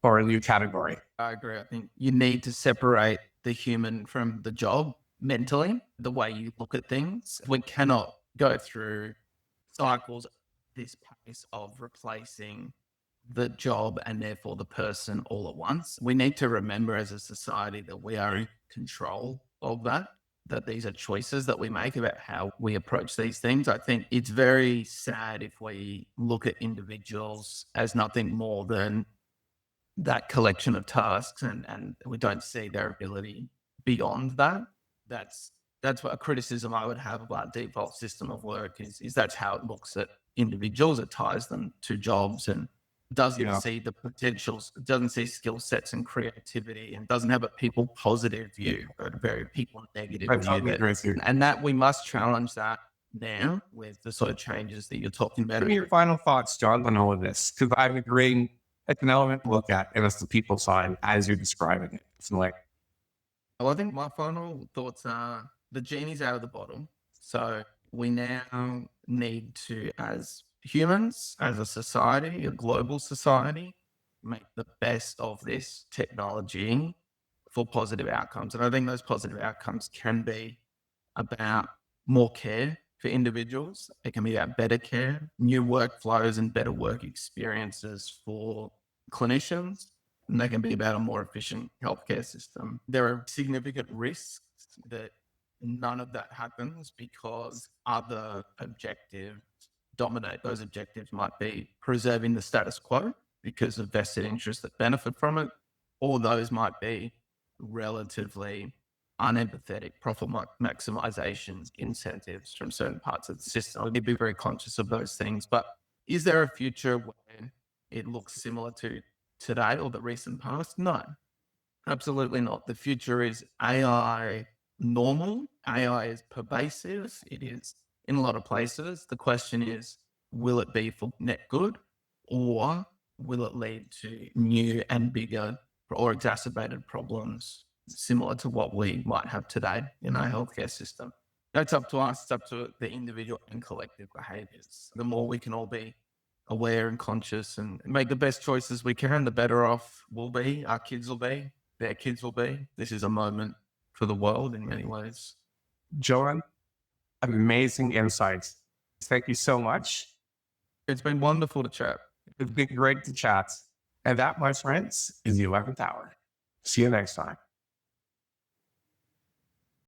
or a new category. I agree. I think you need to separate the human from the job mentally, the way you look at things. We cannot go through cycles, this pace of replacing the job and therefore the person all at once. We need to remember as a society that we are in control of that these are choices that we make about how we approach these things. I think it's very sad if we look at individuals as nothing more than that collection of tasks and we don't see their ability beyond that. That's that's what a criticism I would have about default system of work is that's how it looks at individuals. It ties them to jobs and doesn't Yeah. see the potentials, doesn't see skill sets and creativity, and doesn't have a people positive view, but a very people negative I view. totally agree with you. And that we must challenge that now with the sort of changes that you're talking about. What are your final thoughts, John, on all of this? Because I'm agreeing it's an element to look at, and it's the people side as you're describing it. It's like, Well, I think my final thoughts are the genie's out of the bottle. So we now need to, as humans, as a society, a global society, make the best of this technology for positive outcomes. And I think those positive outcomes can be about more care for individuals. It can be about better care, new workflows, and better work experiences for clinicians. And they can be about a more efficient healthcare system. There are significant risks that none of that happens because other objectives dominate. Those objectives might be preserving the status quo because of vested interests that benefit from it, or those might be relatively unempathetic profit maximization incentives from certain parts of the system. We need to be very conscious of those things. But is there a future where it looks similar to today or the recent past? No, absolutely not. The future is AI normal. AI is pervasive. It is in a lot of places. The question is, will it be for net good or will it lead to new and bigger or exacerbated problems similar to what we might have today in our healthcare system? That's up to us. It's up to the individual and collective behaviors. The more we can all be aware and conscious and make the best choices we can, the better off we'll be, our kids will be, their kids will be. This is a moment for the world in many ways. John, amazing insights. Thank you so much. It's been wonderful to chat. It's been great to chat. And that, my friends, is the 11th hour. See you next time.